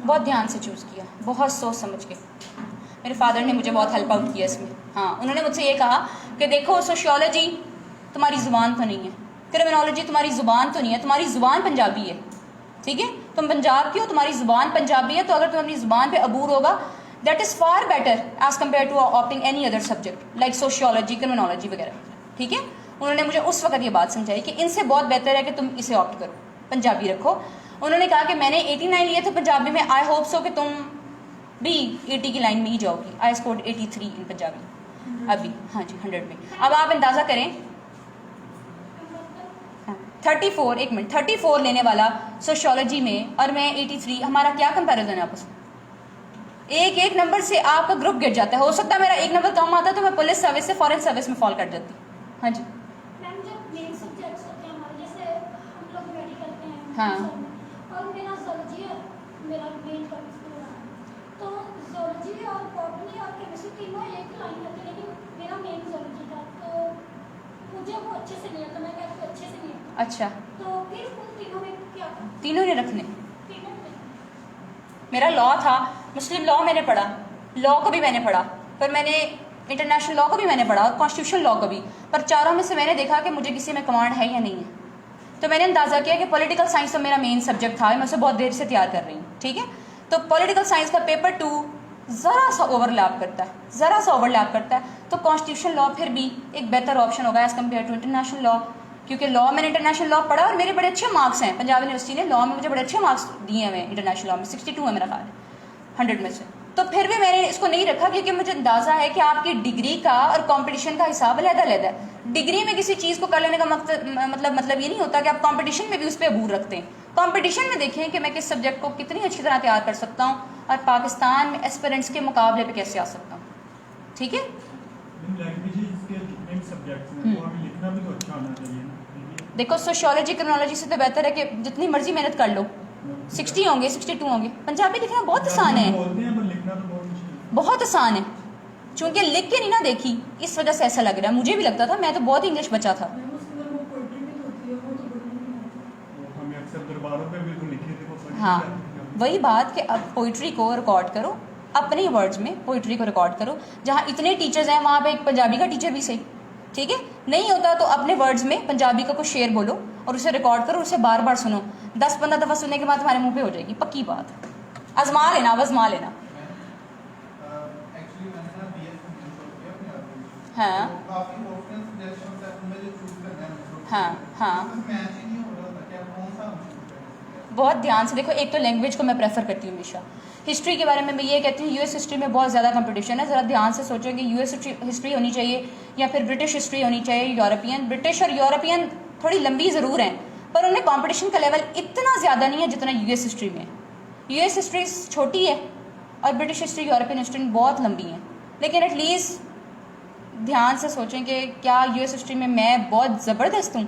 بہت دھیان سے چوز کیا, بہت سوچ سمجھ کے. میرے فادر نے مجھے بہت ہیلپ آؤٹ کیا اس میں. ہاں, انہوں نے مجھ سے یہ کہا کہ دیکھو سوشیولوجی تمہاری زبان تو نہیں ہے, کرمنالوجی تمہاری زبان تو نہیں ہے, تمہاری زبان پنجابی ہے, ٹھیک ہے, تم پنجاب کی ہو, تمہاری زبان پنجابی ہے, تو اگر تم اپنی زبان پہ عبور ہوگا that is far better as compare to opting any other subject like sociology, criminology وغیرہ, ٹھیک ہے. انہوں نے مجھے اس وقت یہ بات سمجھائی کہ ان سے بہت بہتر ہے کہ تم اسے آپٹ کرو, پنجابی رکھو. انہوں نے کہا کہ میں نے 89 لیے تھے پنجابی میں, آئی ہوپ سو کہ تم بھی 80 کی لائن میں ہی جاؤ گی. آئی اسکورڈ 83 ان پنجابی ابھی, ہاں جی 100 میں. اب آپ اندازہ کریں 34, ایک منٹ, 34 لینے والا سوشیولوجی میں اور میں 83, ہمارا کیا کمپیریزن ہے آپس میں؟ ایک ایک نمبر سے آپ کا گروپ گر جاتا ہے. ہو سکتا ہے میرا ایک نمبر کم آتا تو میں پولیس سروس سے فورن سروس میں فال کر جاتی. ہاں جی. میم جب مین سبجیکٹس ہوتے ہیں ہمارے, جیسے ہم لوگ میڈیکل میں ہیں, ہاں, اور میرا زولوجی ہے, میرا مین ٹاپک ہو رہا ہے, تو زولوجی اور باٹنی اور کیمسٹری تینوں ایک لائن کرتے ہیں, لیکن میرا مین زولوجی تھا تو مجھے وہ اچھے سے نہیں آتا, میں کہتی ہوں اچھے سے نہیں آتا. اچھا, تو پھر ان تینوں میں کیا تھا؟ تینوں نے رکھنے. تینوں میں میرا لا تھا, مسلم لا میں نے پڑھا, لا کو بھی میں نے پڑھا, پر میں نے انٹرنیشنل لا کو بھی میں نے پڑھا, اور کانسٹیٹیوشن لا کو بھی, پر چاروں میں سے میں نے دیکھا کہ مجھے کسی میں کمانڈ ہے یا نہیں ہے. تو میں نے اندازہ کیا کہ پولیٹیکل سائنس تو میرا مین سبجیکٹ تھا, میں اسے بہت دیر سے تیار کر رہی ہوں, ٹھیک ہے. تو پولیٹیکل سائنس کا پیپر 2 ذرا سا اوور لیپ کرتا ہے, ذرا سا اوور لیپ کرتا ہے, تو کانسٹیٹیوشن لا پھر بھی ایک بہتر آپشن ہوگا as compare to international law, کیونکہ لا میں نے انٹرنیشنل لا پڑھا اور میرے بڑے اچھے مارکس ہیں. پنجاب یونیورسٹی نے لا میں مجھے بڑے اچھے مارکس دیے ہیں انٹرنیشنل لا میں, 62 ہے میرا خیال 100 میں سے. تو پھر بھی میں نے اس کو نہیں رکھا کیونکہ مجھے اندازہ ہے کہ آپ کی ڈگری کا اور کمپٹیشن کا حساب علیحدہ علیحدہ ہے. ڈگری میں کسی چیز کو کر لینے کا مطلب یہ نہیں ہوتا کہ آپ کمپٹیشن میں بھی اس پہ عبور رکھتے ہیں. کمپٹیشن میں دیکھیں کہ میں کس سبجیکٹ کو کتنی اچھی طرح تیار کر سکتا ہوں اور پاکستان میں ایسپیرنٹس کے مقابلے پہ کیسے آ سکتا ہوں, ٹھیک ہے. دیکھو سوشیولوجی کرمنالوجی سے تو بہتر ہے کہ جتنی مرضی محنت کر لو, 60 ہوں گے 62 ہوں گے. پنجابی لکھنا بہت آسان ہے, بہت آسان ہے, چونکہ لکھ کے نہیں نا دیکھی اس وجہ سے ایسا لگ رہا ہے. مجھے بھی لگتا تھا, میں تو بہت انگلش بچا تھا. ہاں, وہی بات کہ اب پوئٹری کو ریکارڈ کرو اپنے ورڈز میں, پوئٹری کو ریکارڈ کرو. جہاں اتنے ٹیچرز ہیں وہاں پہ ایک پنجابی کا ٹیچر بھی صحیح, ٹھیک ہے. نہیں ہوتا تو اپنے ورڈز میں پنجابی کا کوئی شعر بولو اور اسے ریکارڈ کرو, اسے بار بار سنو, 10-15 دفعہ سننے کے بعد تمہارے منہ پہ ہو جائے گی, پکی بات. آزما لینا, آزما لینا. ہاں ہاں ہاں, بہت دھیان سے دیکھو. ایک تو لینگویج کو میں پریفر کرتی ہوں ہمیشہ. ہسٹری کے بارے میں یہ کہتی ہوں یو ایس ہسٹری میں بہت زیادہ کمپٹیشن ہے. ذرا دھیان سے سوچیں کہ یو ایس ہسٹری ہونی چاہیے یا پھر برٹش ہسٹری ہونی چاہیے, یورپین. برٹش اور یورپین تھوڑی لمبی ضرور ہیں, پر ان میں کمپٹیشن کا لیول اتنا زیادہ نہیں ہے جتنا یو ایس ہسٹری میں. یو ایس ہسٹری چھوٹی ہے اور برٹش ہسٹری, یورپین ہسٹری بہت لمبی ہیں, لیکن ایٹ لیسٹ دھیان سے سوچیں کہ کیا یو ایس ہسٹری میں بہت زبردست ہوں.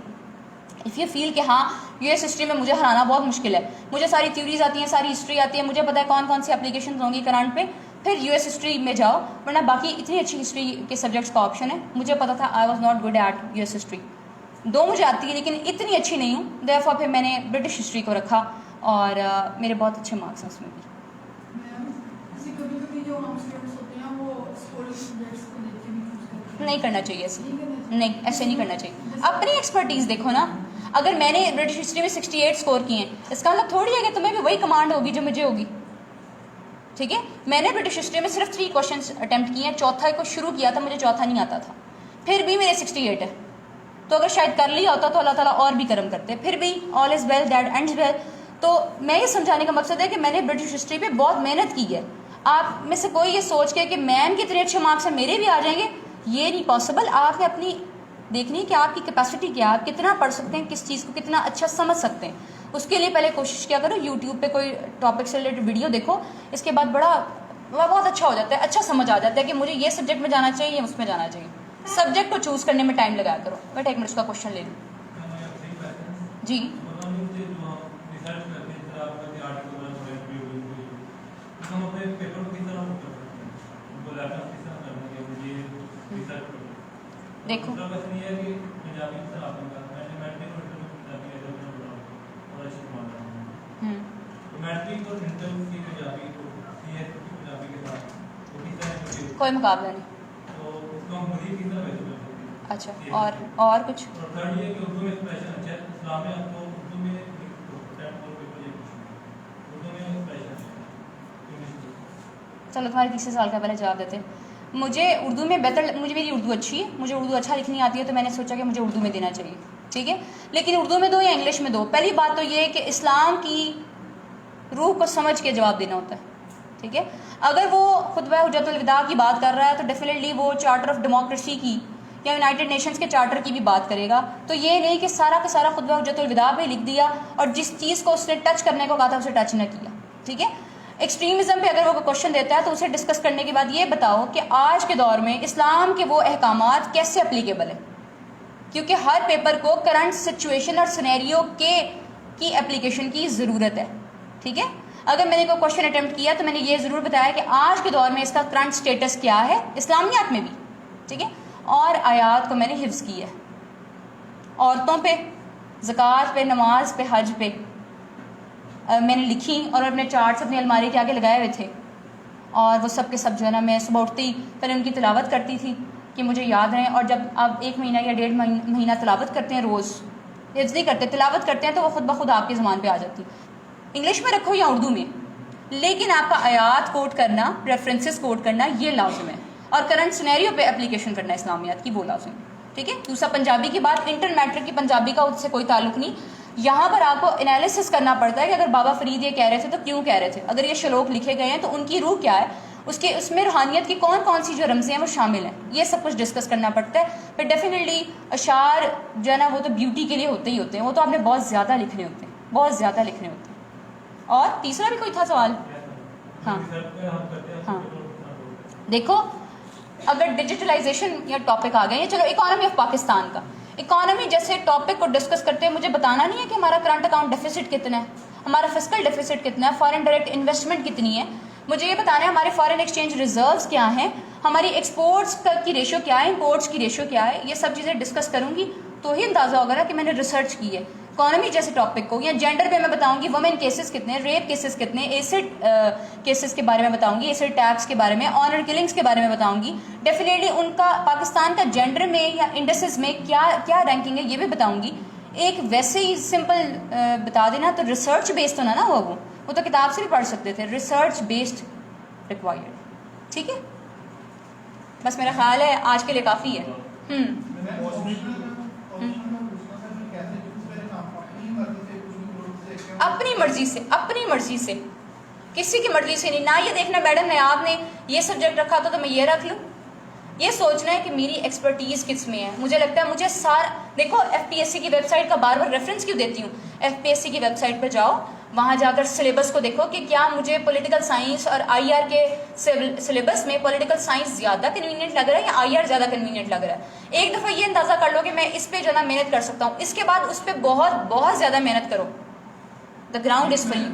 اف یو فیل کہ ہاں یو ایس ہسٹری میں مجھے ہرانا بہت مشکل ہے, مجھے ساری تھیوریز آتی ہیں, ساری ہسٹری آتی ہے, مجھے پتا ہے کون کون سی اپلیکیشنز ہوں گی کرنٹ پہ, پھر یو ایس ہسٹری میں جاؤ. ورنہ باقی اتنی اچھی ہسٹری کے سبجیکٹس کا آپشن ہے. مجھے پتا تھا I was not good at U S history, 2 مجھے آتی ہے لیکن اتنی اچھی نہیں ہوں. دیئرفور پھر میں نے برٹش ہسٹری کو رکھا اور میرے بہت اچھے مارکس ہیں اس میں بھی. نہیں کرنا چاہیے ایسے, نہیں ایسے نہیں کرنا چاہیے. اپنی ایکسپرٹیز دیکھو نا. اگر میں نے برٹش ہسٹری میں 68 اسکور کیے ہیں, اس کا مطلب تھوڑی ہے کہ تمہیں بھی وہی کمانڈ ہوگی جو مجھے ہوگی, ٹھیک ہے. میں نے برٹش ہسٹری میں صرف 3 کوشچنس اٹیمپٹ کیے ہیں, چوتھا کو شروع کیا تھا, مجھے چوتھا نہیں آتا تھا, پھر بھی میرے 68 ہے. تو اگر شاید کر لیا ہوتا تو اللہ تعالیٰ اور بھی کرم کرتے. پھر بھی آل از ویل دیٹ اینڈز ویل. تو میں یہ سمجھانے کا مقصد ہے کہ میں نے برٹش ہسٹری پہ بہت محنت کی ہے. آپ میں سے کوئی یہ سوچ کے کہ میم کے اتنے اچھے مارکس ہیں میرے بھی آ جائیں گے, یہ نہیں پاسبل. آپ نے اپنی دیکھنی ہے کہ آپ کی کیپیسٹی کیا ہے, آپ کتنا پڑھ سکتے ہیں, کس چیز کو کتنا اچھا سمجھ سکتے ہیں. اس کے لیے پہلے کوشش کیا کرو, یوٹیوب پہ کوئی ٹاپک سے ریلیٹڈ ویڈیو دیکھو, اس کے بعد بہت اچھا ہو جاتا ہے, اچھا سمجھ آ جاتا ہے کہ مجھے یہ سبجیکٹ میں جانا چاہیے یا اس میں جانا چاہیے. سبجیکٹ کو چوز کرنے میں ٹائم لگایا کرو. بٹ ایک منٹ اس کا کوشچن لے لوں. جی دیکھو کوئی مقابلہ نہیں. اچھا اور کچھ؟ چلو تمہارے تیسرے سال کا پہلے جواب دیتے. مجھے اردو میں مجھے میری اردو اچھی ہے, مجھے اردو اچھا لکھنی آتی ہے, تو میں نے سوچا کہ مجھے اردو میں دینا چاہیے, ٹھیک ہے. لیکن اردو میں دو یا انگلش میں دو, پہلی بات تو یہ ہے کہ اسلام کی روح کو سمجھ کے جواب دینا ہوتا ہے, ٹھیک ہے. اگر وہ خطبہ حجۃ الوداع کی بات کر رہا ہے تو ڈیفینیٹلی وہ چارٹر آف ڈیموکریسی کی یا یونائٹڈ نیشنز کے چارٹر کی بھی بات کرے گا. تو یہ نہیں کہ سارا کا سارا خطبہ حجۃ الوداع پہ لکھ دیا اور جس چیز کو اس نے ٹچ کرنے کو کہا تھا اسے ٹچ نہ کیا, ٹھیک ہے. ایکسٹریمزم پہ اگر وہ کوشچن دیتا ہے تو اسے ڈسکس کرنے کے بعد یہ بتاؤ کہ آج کے دور میں اسلام کے وہ احکامات کیسے اپلیکیبل ہیں, کیونکہ ہر پیپر کو کرنٹ سچویشن اور سینیریو کی اپلیکیشن کی ضرورت ہے, ٹھیک ہے. اگر میں نے کوئی کوشچن اٹیمپٹ کیا تو میں نے یہ ضرور بتایا کہ آج کے دور میں اس کا کرنٹ سٹیٹس کیا ہے, اسلامیات میں بھی, ٹھیک ہے. اور آیات کو میں نے حفظ کی ہے. عورتوں پہ, زکوٰۃ پہ, نماز پہ, حج پہ میں نے لکھی اور اپنے چارٹس اپنی الماری کے آگے لگائے ہوئے تھے, اور وہ سب کے سب جو ہے نا میں صبح اٹھتے ہی پہلے ان کی تلاوت کرتی تھی کہ مجھے یاد رہیں. اور جب آپ 1 مہینہ یا 1.5 مہینہ تلاوت کرتے ہیں, روز حفظ نہیں کرتے, تلاوت کرتے ہیں, تو وہ خود بخود آپ کی زبان پہ آ جاتی. انگلش میں رکھو یا اردو میں, لیکن آپ کا آیات کوٹ کرنا, ریفرنسز کوٹ کرنا یہ لازم ہے, اور کرنٹ سینیریو پہ اپلیکیشن کرنا اسلامیات کی وہ لازم ہے, ٹھیک ہے. دوسرا پنجابی کی بات, انٹر میٹرک کی پنجابی کا اس سے کوئی تعلق نہیں. یہاں پر آپ کو انالیسس کرنا پڑتا ہے کہ اگر بابا فرید یہ کہہ رہے تھے تو کیوں کہہ رہے تھے, اگر یہ شلوک لکھے گئے ہیں تو ان کی روح کیا ہے, اس میں روحانیت کی کون کون سی جو رمزیں ہیں وہ شامل ہیں, یہ سب کچھ ڈسکس کرنا پڑتا ہے. پھر ڈیفینیٹلی اشعار جو ہے نا وہ تو بیوٹی کے لیے ہوتے ہی ہوتے ہیں, وہ تو آپ نے بہت زیادہ لکھنے ہوتے ہیں, بہت زیادہ لکھنے ہوتے ہیں. اور تیسرا بھی کوئی تھا سوال؟ ہاں دیکھو, اگر ڈیجیٹلائزیشن یا ٹاپک آ گئے ہیں, چلو اکانومی آف پاکستان کا, اکانومی جیسے ٹاپک کو ڈسکس کرتے ہیں مجھے بتانا نہیں ہے کہ ہمارا کرنٹ اکاؤنٹ ڈیفیسٹ کتنا ہے, ہمارا فسکل ڈیفیسٹ کتنا ہے, فارن ڈائریکٹ انویسٹمنٹ کتنی ہے, مجھے یہ بتانا ہے ہمارے فارن ایکسچینج ریزروز کیا ہیں, ہماری ایکسپورٹس کی ریشو کیا ہے, امپورٹس کی ریشو کیا ہے. یہ سب چیزیں ڈسکس کروں گی تو ہی اندازہ ہوگا نا کہ میں نے ریسرچ کی ہے. اکانومی جیسے ٹاپک کو, یا جینڈر پہ میں بتاؤں گی وومن کیسز کتنے, ریپ کیسز کتنے, ایسڈ کیسز کے بارے میں بتاؤں گی, ایسڈ ٹیکس کے بارے میں, آنر کلنگس کے بارے میں بتاؤں گی. ڈیفینیٹلی ان کا پاکستان کا جینڈر میں یا انڈسز میں کیا رینکنگ ہے یہ بھی بتاؤں گی. ایک ویسے ہی سمپل بتا دینا تو ریسرچ بیسڈ ہونا نا, وہ تو کتاب سے بھی پڑھ سکتے تھے, ریسرچ بیسڈ ریکوائرڈ, ٹھیک ہے. بس میرا خیال ہے آج کے لیے کافی ہے. اپنی مرضی سے کسی کی مرضی سے نہیں. نہ یہ دیکھنا میڈم نے آپ نے یہ سبجیکٹ رکھا تھا تو میں یہ رکھ لوں, یہ سوچنا ہے کہ میری ایکسپرٹیز کس میں ہے. مجھے لگتا ہے مجھے دیکھو ایف پی ایس سی کی ویب سائٹ کا بار بار ریفرنس کیوں دیتی ہوں, ایف پی ایس سی کی ویب سائٹ پہ جاؤ, وہاں جا کر سلیبس کو دیکھو کہ کیا مجھے پولیٹیکل سائنس اور آئی آر کے سلیبس میں پولیٹیکل سائنس زیادہ کنوینئنٹ لگ رہا ہے یا آئی آر زیادہ کنوینئنٹ لگ رہا ہے. ایک دفعہ یہ اندازہ کر لو کہ میں اس پہ جو ہے نا محنت کر سکتا ہوں, اس کے بعد اس پہ بہت بہت زیادہ محنت کرو. The ground is for you.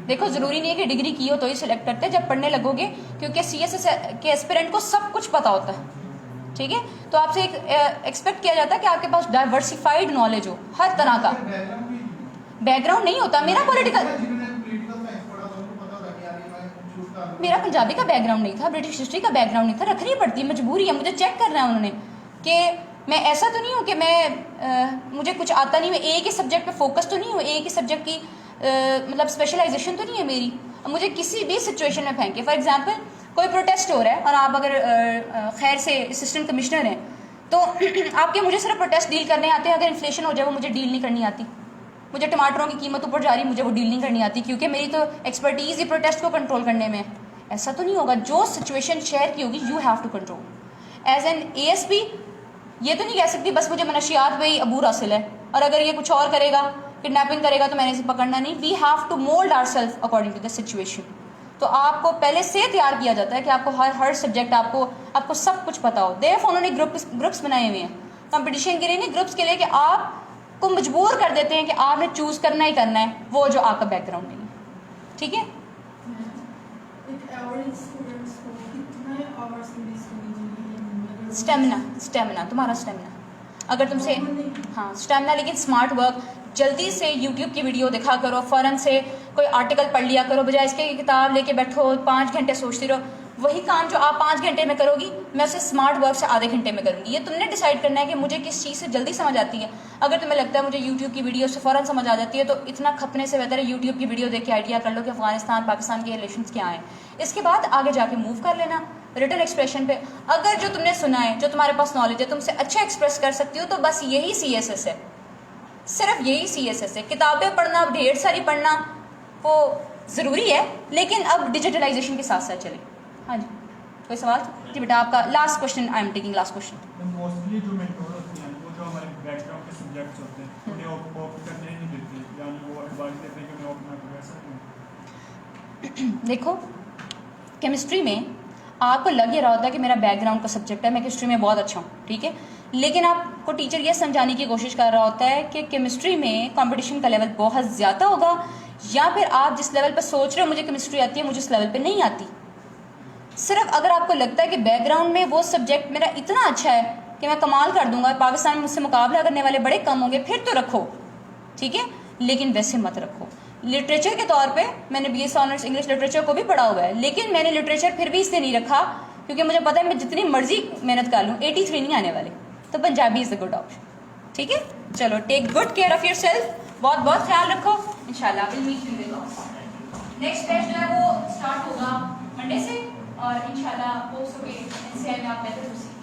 دیکھو ضروری نہیں ہے کہ ڈگری کی ہو تو ہی سلیکٹ کرتے ہیں, جب پڑھنے لگو گے, کیونکہ سی ایس ایس کے ایسپیرنٹ کو سب کچھ پتا ہوتا ہے, ٹھیک ہے. تو آپ سے ایکسپیکٹ کیا جاتا ہے کہ آپ کے پاس ڈائیورسفائڈ نالج ہو, ہر طرح کا. بیک گراؤنڈ نہیں ہوتا میرا پنجابی کا بیک گراؤنڈ نہیں تھا, برٹش ہسٹری کا بیک گراؤنڈ نہیں تھا, رکھنی پڑتی ہے, مجبوری ہے, مجھے چیک کرنا ہے انہوں نے کہ میں ایسا تو نہیں ہوں کہ مجھے کچھ آتا نہیں, میں ایک ہی سبجیکٹ پہ فوکس تو نہیں ہوں, ایک ہی سبجیکٹ کی مطلب اسپیشلائزیشن تو نہیں ہے میری. مجھے کسی بھی سچویشن میں پھینکے. فار ایگزامپل کوئی پروٹیسٹ ہو رہا ہے اور آپ اگر خیر سے اسسٹنٹ کمشنر ہیں تو آپ کے مجھے صرف پروٹیسٹ ڈیل کرنے آتے ہیں, اگر انفلیشن ہو جائے وہ مجھے ڈیل نہیں کرنی آتی, مجھے ٹماٹروں کی قیمت اوپر جا رہی ہے مجھے وہ ڈیل نہیں کرنی آتی, کیونکہ میری تو ایکسپرٹیز ہی پروٹیسٹ کو کنٹرول کرنے میں. ایسا تو نہیں ہوگا, جو سچویشن شہر کی ہوگی you have to control. As an A S P یہ تو نہیں کہہ سکتی بس مجھے منشیات پہ ہی عبور حاصل ہے, اور اگر یہ کچھ اور کرے گا, کڈنیپنگ کرے گا تو میں نے اسے پکڑنا نہیں. We have to mould our self according to the situation. تو آپ کو پہلے سے تیار کیا جاتا ہے کہ آپ کو ہر سبجیکٹ آپ کو سب کچھ پتا ہو. دیکھو انہوں نے گروپس بنائے ہوئے ہیں کمپٹیشن کے لیے نہیں, گروپس کے لیے, کہ آپ کو مجبور کر دیتے ہیں کہ آپ نے چوز کرنا ہی کرنا ہے وہ جو آپ کا بیک گراؤنڈ نہیں ہے, ٹھیک ہے. اسٹیمنا تمہارا اسٹیمنا اگر تم سے ہاں اسٹیمنا، لیکن اسمارٹ ورک، جلدی سے یوٹیوب کی ویڈیو دکھا کرو، فوراً سے کوئی آرٹیکل پڑھ لیا کرو، بجائے اس کے کتاب لے کے بیٹھو 5 گھنٹے سوچتی رہو. وہی کام جو آپ 5 گھنٹے میں کرو گی میں اسے اسمارٹ ورک سے آدھے گھنٹے میں کروں گی. یہ تم نے ڈیسائیڈ کرنا ہے کہ مجھے کس چیز سے جلدی سمجھ آتی ہے. اگر تمہیں لگتا ہے مجھے یوٹیوب کی ویڈیو سے فوراً سمجھ آ جاتی ہے تو اتنا کھپنے سے بہتر ہے یوٹیوب کی ویڈیو دیکھ کے آئیڈیا کر لو کہ افغانستان پاکستان کے ریلیشنز کیا ہیں. اس کے بعد آگے جا کے موو کر لینا ریٹن ایکسپریشن پہ. اگر جو تم نے سنا ہے، جو تمہارے پاس نالج ہے، تم سے اچھا ایکسپریس کر سکتی ہو تو بس یہی سی ایس ایس ہے، صرف یہی سی ایس ایس ہے. کتابیں پڑھنا، ڈھیر ساری پڑھنا وہ ضروری ہے، لیکن اب ڈیجیٹلائزیشن کے ساتھ ساتھ چلیں. ہاں جی کوئی سوال؟ جی بیٹا آپ کا last question, I am taking last question. Mostly جو مینٹور ہوتے ہیں وہ جو ہمارے بیک گراؤنڈ کے سبجیکٹس ہوتے ہیں انہیں اوپن کرنے نہیں دیتے، یعنی وہ ایڈوائز دیتے ہیں کہ انہیں اوپن نہ کر سکیں. دیکھو کیمسٹری میں آپ کو لگ یہ رہا ہوتا ہے کہ میرا بیک گراؤنڈ کا سبجیکٹ ہے، میں کیمسٹری میں بہت اچھا ہوں، ٹھیک ہے، لیکن آپ کو ٹیچر یہ سمجھانے کی کوشش کر رہا ہوتا ہے کہ کیمسٹری میں کمپٹیشن کا لیول بہت زیادہ ہوگا، یا پھر آپ جس لیول پہ سوچ رہے ہو مجھے کیمسٹری آتی ہے مجھے اس لیول پہ نہیں آتی. صرف اگر آپ کو لگتا ہے کہ بیک گراؤنڈ میں وہ سبجیکٹ میرا اتنا اچھا ہے کہ میں کمال کر دوں گا، پاکستان میں مجھ سے مقابلہ کرنے والے بڑے کم ہوں گے، پھر تو رکھو، ٹھیک ہے، لیکن ویسے مت رکھو. لٹریچر کے طور پہ میں نے B S honours English literature کو بھی پڑھا ہوا ہے، لیکن میں نے لٹریچر پھر بھی اس لیے نہیں رکھا کیونکہ مجھے پتا ہے میں جتنی مرضی محنت کر لوں 83 نہیں آنے والے، تو Punjabi is a good option. ٹھیک ہے، چلو take good care of yourself, بہت بہت خیال رکھو. انشاءاللہ we'll meet you in the class. Next batch جو ہے وہ اسٹارٹ ہوگا منڈے سے، اور انشاءاللہ ہوپس ہو کہ ان سے آپ بہتر ہو سکیں.